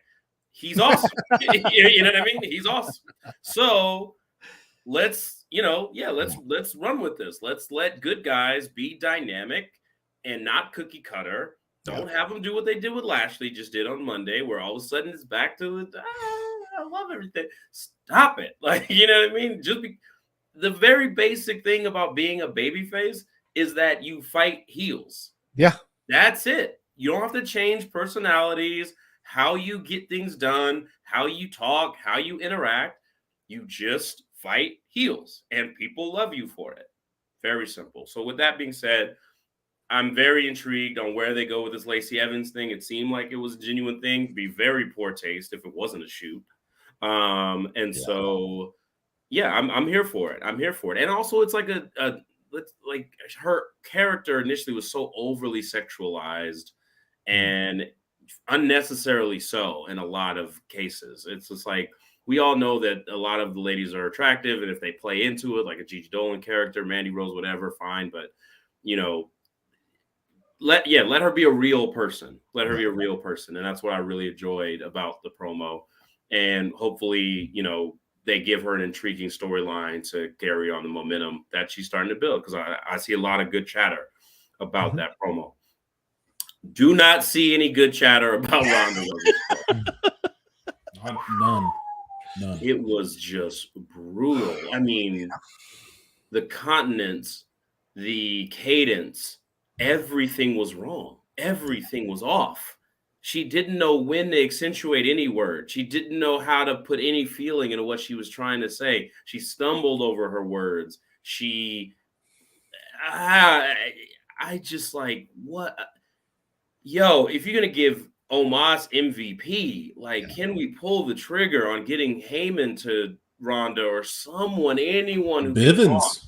He's awesome. You know what I mean? He's awesome. So let's run with this. Let's let good guys be dynamic and not cookie cutter. Don't have them do what they did with Lashley just did on Monday, where all of a sudden it's back to I love everything. Stop it. Like, you know what I mean? The very basic thing about being a babyface is that you fight heels. Yeah. That's it. You don't have to change personalities, how you get things done, how you talk, how you interact. You just fight heels, and people love you for it. Very simple. So with that being said, I'm very intrigued on where they go with this Lacey Evans thing. It seemed like it was a genuine thing. It'd be very poor taste if it wasn't a shoot. So, yeah, I'm here for it. I'm here for it. And also, it's like like her character initially was so overly sexualized and unnecessarily so in a lot of cases. It's just like, we all know that a lot of the ladies are attractive, and if they play into it, like a Gigi Dolan character, Mandy Rose, whatever, fine. But let her be a real person. Let her be a real person, and that's what I really enjoyed about the promo. And hopefully, they give her an intriguing storyline to carry on the momentum that she's starting to build. Because I see a lot of good chatter about that promo. Do not see any good chatter about Ronda Rousey. None. It was just brutal. I mean, the continents, the cadence, everything was wrong. Everything was off. She didn't know when to accentuate any word. She didn't know how to put any feeling into what she was trying to say. She stumbled over her words. I just like, what? Yo, if you're going to give Omos MVP, like, can we pull the trigger on getting Heyman to Ronda or someone, anyone who Bivens?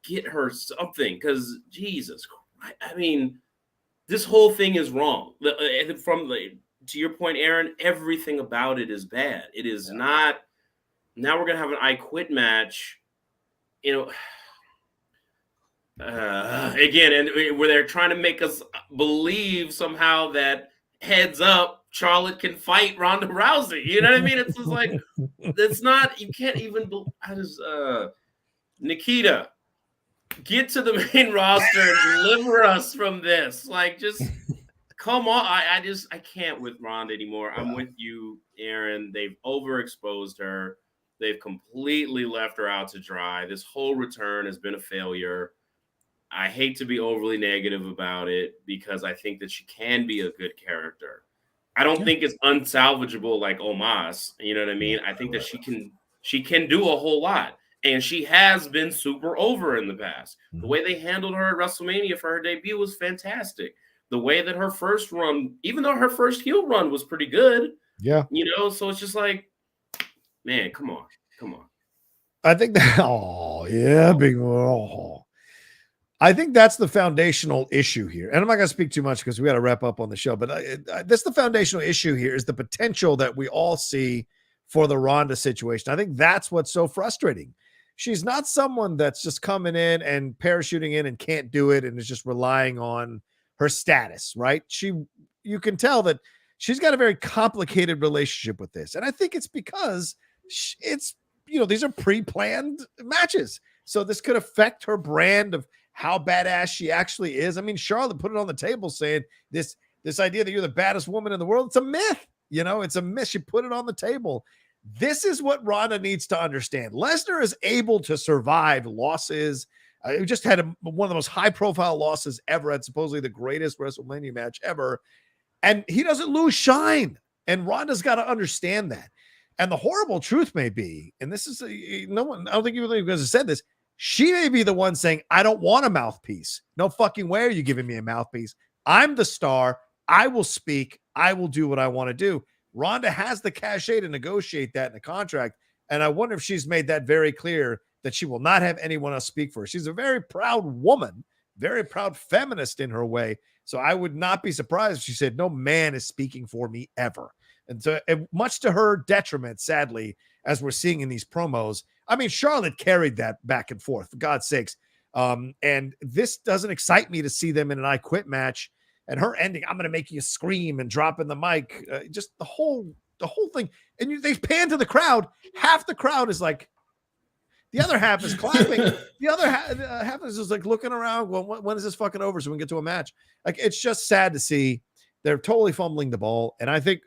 Get her something, because Jesus Christ, I mean, this whole thing is wrong. To your point, Aaron, everything about it is bad. It is not. Now we're gonna have an I Quit match, again, and where they're trying to make us believe somehow that heads up, Charlotte can fight Ronda Rousey. You know what I mean? It's just like, it's not. You can't even. Nikita, get to the main roster and deliver us from this. Like, just come on. I can't with Ronda anymore. I'm with you, Aaron. They've overexposed her. They've completely left her out to dry. This whole return has been a failure. I hate to be overly negative about it because I think that she can be a good character. I don't think it's unsalvageable like Omos. You know what I mean? I think that she can do a whole lot. And she has been super over in the past. The way they handled her at WrestleMania for her debut was fantastic. The way that her first run, even though her first heel run was pretty good. Yeah. So it's just like, man, come on. I think that, I think that's the foundational issue here. And I'm not going to speak too much because we got to wrap up on the show, but that's the foundational issue here is the potential that we all see for the Ronda situation. I think that's what's so frustrating. She's not someone that's just coming in and parachuting in and can't do it and is just relying on her status, right? You can tell that she's got a very complicated relationship with this. And I think it's because it's, these are pre-planned matches. So this could affect her brand of how badass she actually is. I mean, Charlotte put it on the table saying this idea that you're the baddest woman in the world, it's a myth. It's a myth. She put it on the table. This is what Ronda needs to understand. Lesnar is able to survive losses. He just had one of the most high-profile losses ever at supposedly the greatest WrestleMania match ever. And he doesn't lose shine. And Ronda's got to understand that. And the horrible truth may be, and this is I don't think you guys have said this, she may be the one saying, I don't want a mouthpiece. No fucking way are you giving me a mouthpiece. I'm the star. I will speak. I will do what I want to do. Ronda has the cachet to negotiate that in the contract. And I wonder if she's made that very clear that she will not have anyone else speak for her. She's a very proud woman, very proud feminist in her way. So I would not be surprised if she said, no man is speaking for me ever. And so much to her detriment, sadly, as we're seeing in these promos. I mean, Charlotte carried that back and forth, for God's sakes. And this doesn't excite me to see them in an I Quit match. And her ending, I'm going to make you scream and drop in the mic. Just the whole thing. And they pan to the crowd. Half the crowd is like, the other half is clapping. The other half is just like looking around. Well, when is this fucking over so we can get to a match? Like, it's just sad to see. They're totally fumbling the ball. And I think,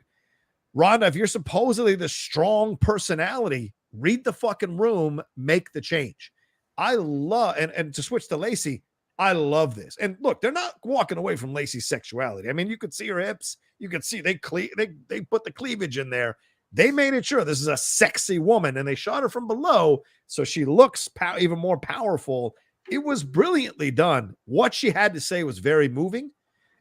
Ronda, if you're supposedly the strong personality, read the fucking room, make the change. I love, and to switch to Lacey, I love this. And look, they're not walking away from Lacey's sexuality. I mean, you could see her hips. You could see they put the cleavage in there. They made it sure this is a sexy woman, and they shot her from below, so she looks even more powerful. It was brilliantly done. What she had to say was very moving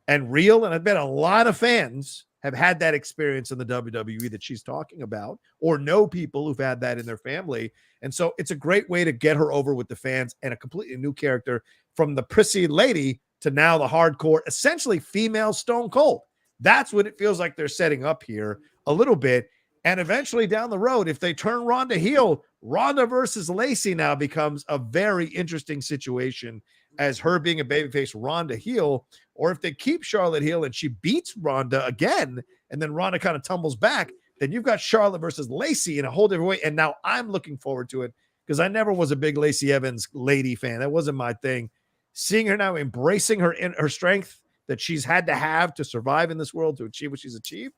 and real, and I bet a lot of fans have had that experience in the WWE that she's talking about, or know people who've had that in their family. And so it's a great way to get her over with the fans, and a completely new character from the prissy lady to now the hardcore, essentially female Stone Cold. That's what it feels like they're setting up here a little bit. And eventually down the road, if they turn Ronda heel, Ronda versus Lacey now becomes a very interesting situation, as her being a babyface, Ronda heel. Or if they keep Charlotte heel and she beats Ronda again, and then Ronda kind of tumbles back, then you've got Charlotte versus Lacey in a whole different way. And now I'm looking forward to it, because I never was a big Lacey Evans lady fan. That wasn't my thing. seeing her now embracing her strength that she's had to have to survive in this world to achieve what she's achieved.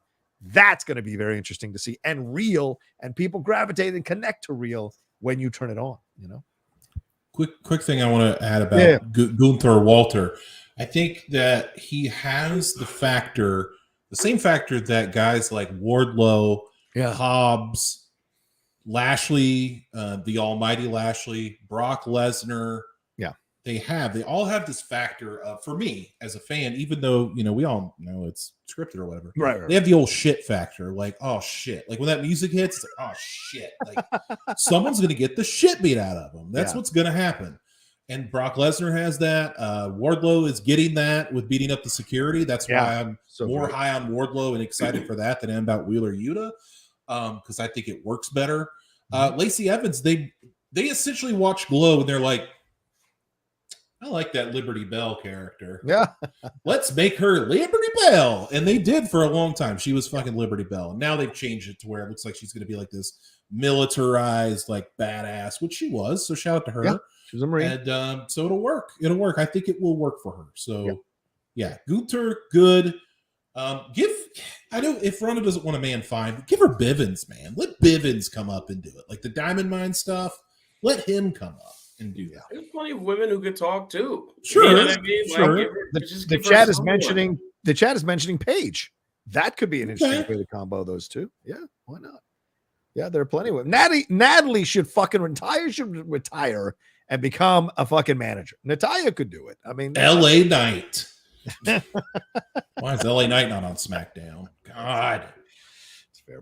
That's going to be very interesting to see and real, and people gravitate and connect to real when you turn it on, you know. Quick thing I want to add about Gunther Walter. I think that he has the same factor that guys like Wardlow, Hobbs, Lashley, the almighty Lashley, Brock Lesnar. They all have this factor of, for me as a fan, even though, you know, we all know it's scripted or whatever. Right. They have the old shit factor. Like, oh shit. Like when that music hits, it's like, oh shit. Like someone's going to get the shit beat out of them. That's what's going to happen. And Brock Lesnar has that. Wardlow is getting that with beating up the security. That's why I'm more high on Wardlow and excited for that than I am about Wheeler Yuta, because I think it works better. Lacey Evans, they essentially watch Glow and they're like, I like that Liberty Bell character. Yeah. Let's make her Liberty Bell. And they did for a long time. She was fucking Liberty Bell. And now they've changed it to where it looks like she's going to be like this militarized, like badass, which she was. So shout out to her. Yeah, she was a Marine. And so it'll work. It'll work. I think it will work for her. So Gunther, good. I know if Ronda doesn't want a man, fine. But give her Bivens, man. Let Bivens come up and do it. Like the Diamond Mine stuff. Let him come up and do that. There's plenty of women who could talk too. Sure, you know what I mean? sure. Like, The chat is mentioning Paige. That could be an interesting way to combo those two. Yeah, why not? Yeah, there are plenty of women. Natalie should fucking retire. Should retire and become a fucking manager. Natalia could do it. I mean, LA Knight. Why is LA Knight not on SmackDown? God. Fair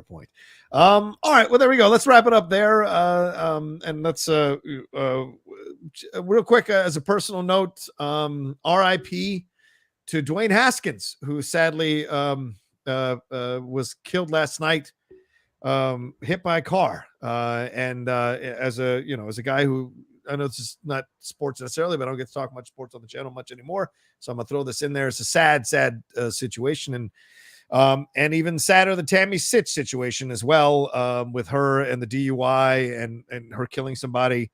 point. All right. Well, there we go. Let's wrap it up there. And let's real quick, as a personal note, RIP to Dwayne Haskins, who sadly was killed last night, hit by a car. And as a guy who, I know this is not sports necessarily, but I don't get to talk much sports on the channel much anymore. So I'm gonna throw this in there. It's a sad situation. And even sadder, the Tammy Sitch situation as well, with her and the DUI and her killing somebody.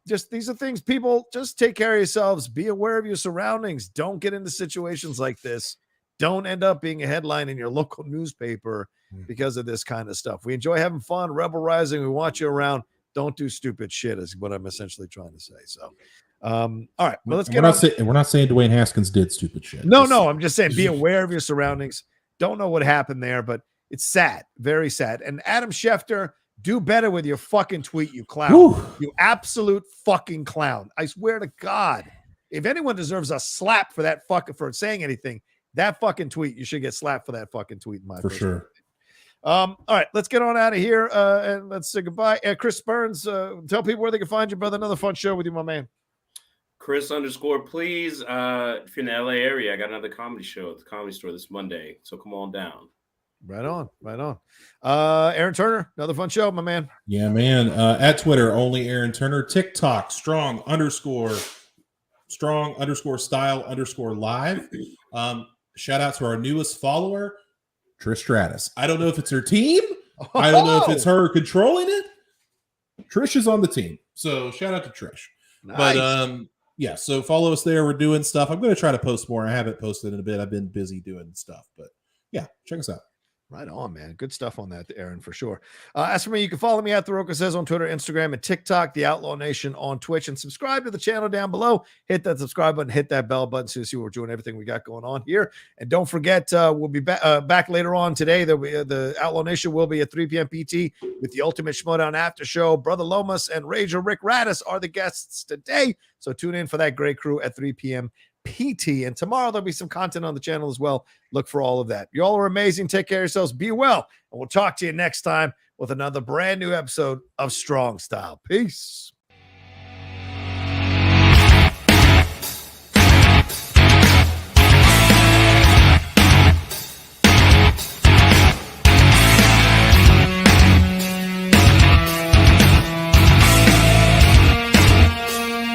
Just these are things, people, just take care of yourselves. Be aware of your surroundings. Don't get into situations like this. Don't end up being a headline in your local newspaper because of this kind of stuff. We enjoy having fun, Rebel Rising. We want you around. Don't do stupid shit is what I'm essentially trying to say. So, all right, well, let's get on. We're not saying Dwayne Haskins did stupid shit. No, I'm just saying be aware of your surroundings. Don't know what happened there, but it's sad, very sad. And Adam Schefter, do better with your fucking tweet, you clown. Whew. You absolute fucking clown. I swear to God, if anyone deserves a slap for that fucking, for saying anything, that fucking tweet, you should get slapped for that fucking tweet. For sure. All right, let's get on out of here and let's say goodbye. Chris Burns, tell people where they can find you, brother. Another fun show with you, my man. Chris_please. If you're in the LA area, I got another comedy show at the Comedy Store this Monday, so come on down. Right on. Aaron Turner, another fun show, my man. Yeah, man. At Twitter, only Aaron Turner. TikTok, strong_style_live. Shout out to our newest follower, Trish Stratus. I don't know if it's her team. I don't know if it's her controlling it. Trish is on the team. So shout out to Trish. Nice. But yeah, so follow us there. We're doing stuff. I'm going to try to post more. I haven't posted in a bit. I've been busy doing stuff, but yeah, check us out. Right on, man. Good stuff on that, Aaron, for sure. As for me, you can follow me at The Rocha Says on Twitter, Instagram, and TikTok, The Outlaw Nation on Twitch, and subscribe to the channel down below. Hit that subscribe button, hit that bell button so you see what we're doing, everything we got going on here. And don't forget, we'll be back later on today. The Outlaw Nation will be at 3 p.m. PT with the Ultimate Schmodown After Show. Brother Lomas and Rager Rick Radis are the guests today. So tune in for that great crew at 3 p.m. PT. And tomorrow there'll be some content on the channel as well. Look for all of that. You all are amazing. Take care of yourselves. Be well. And we'll talk to you next time with another brand new episode of Strong Style. Peace.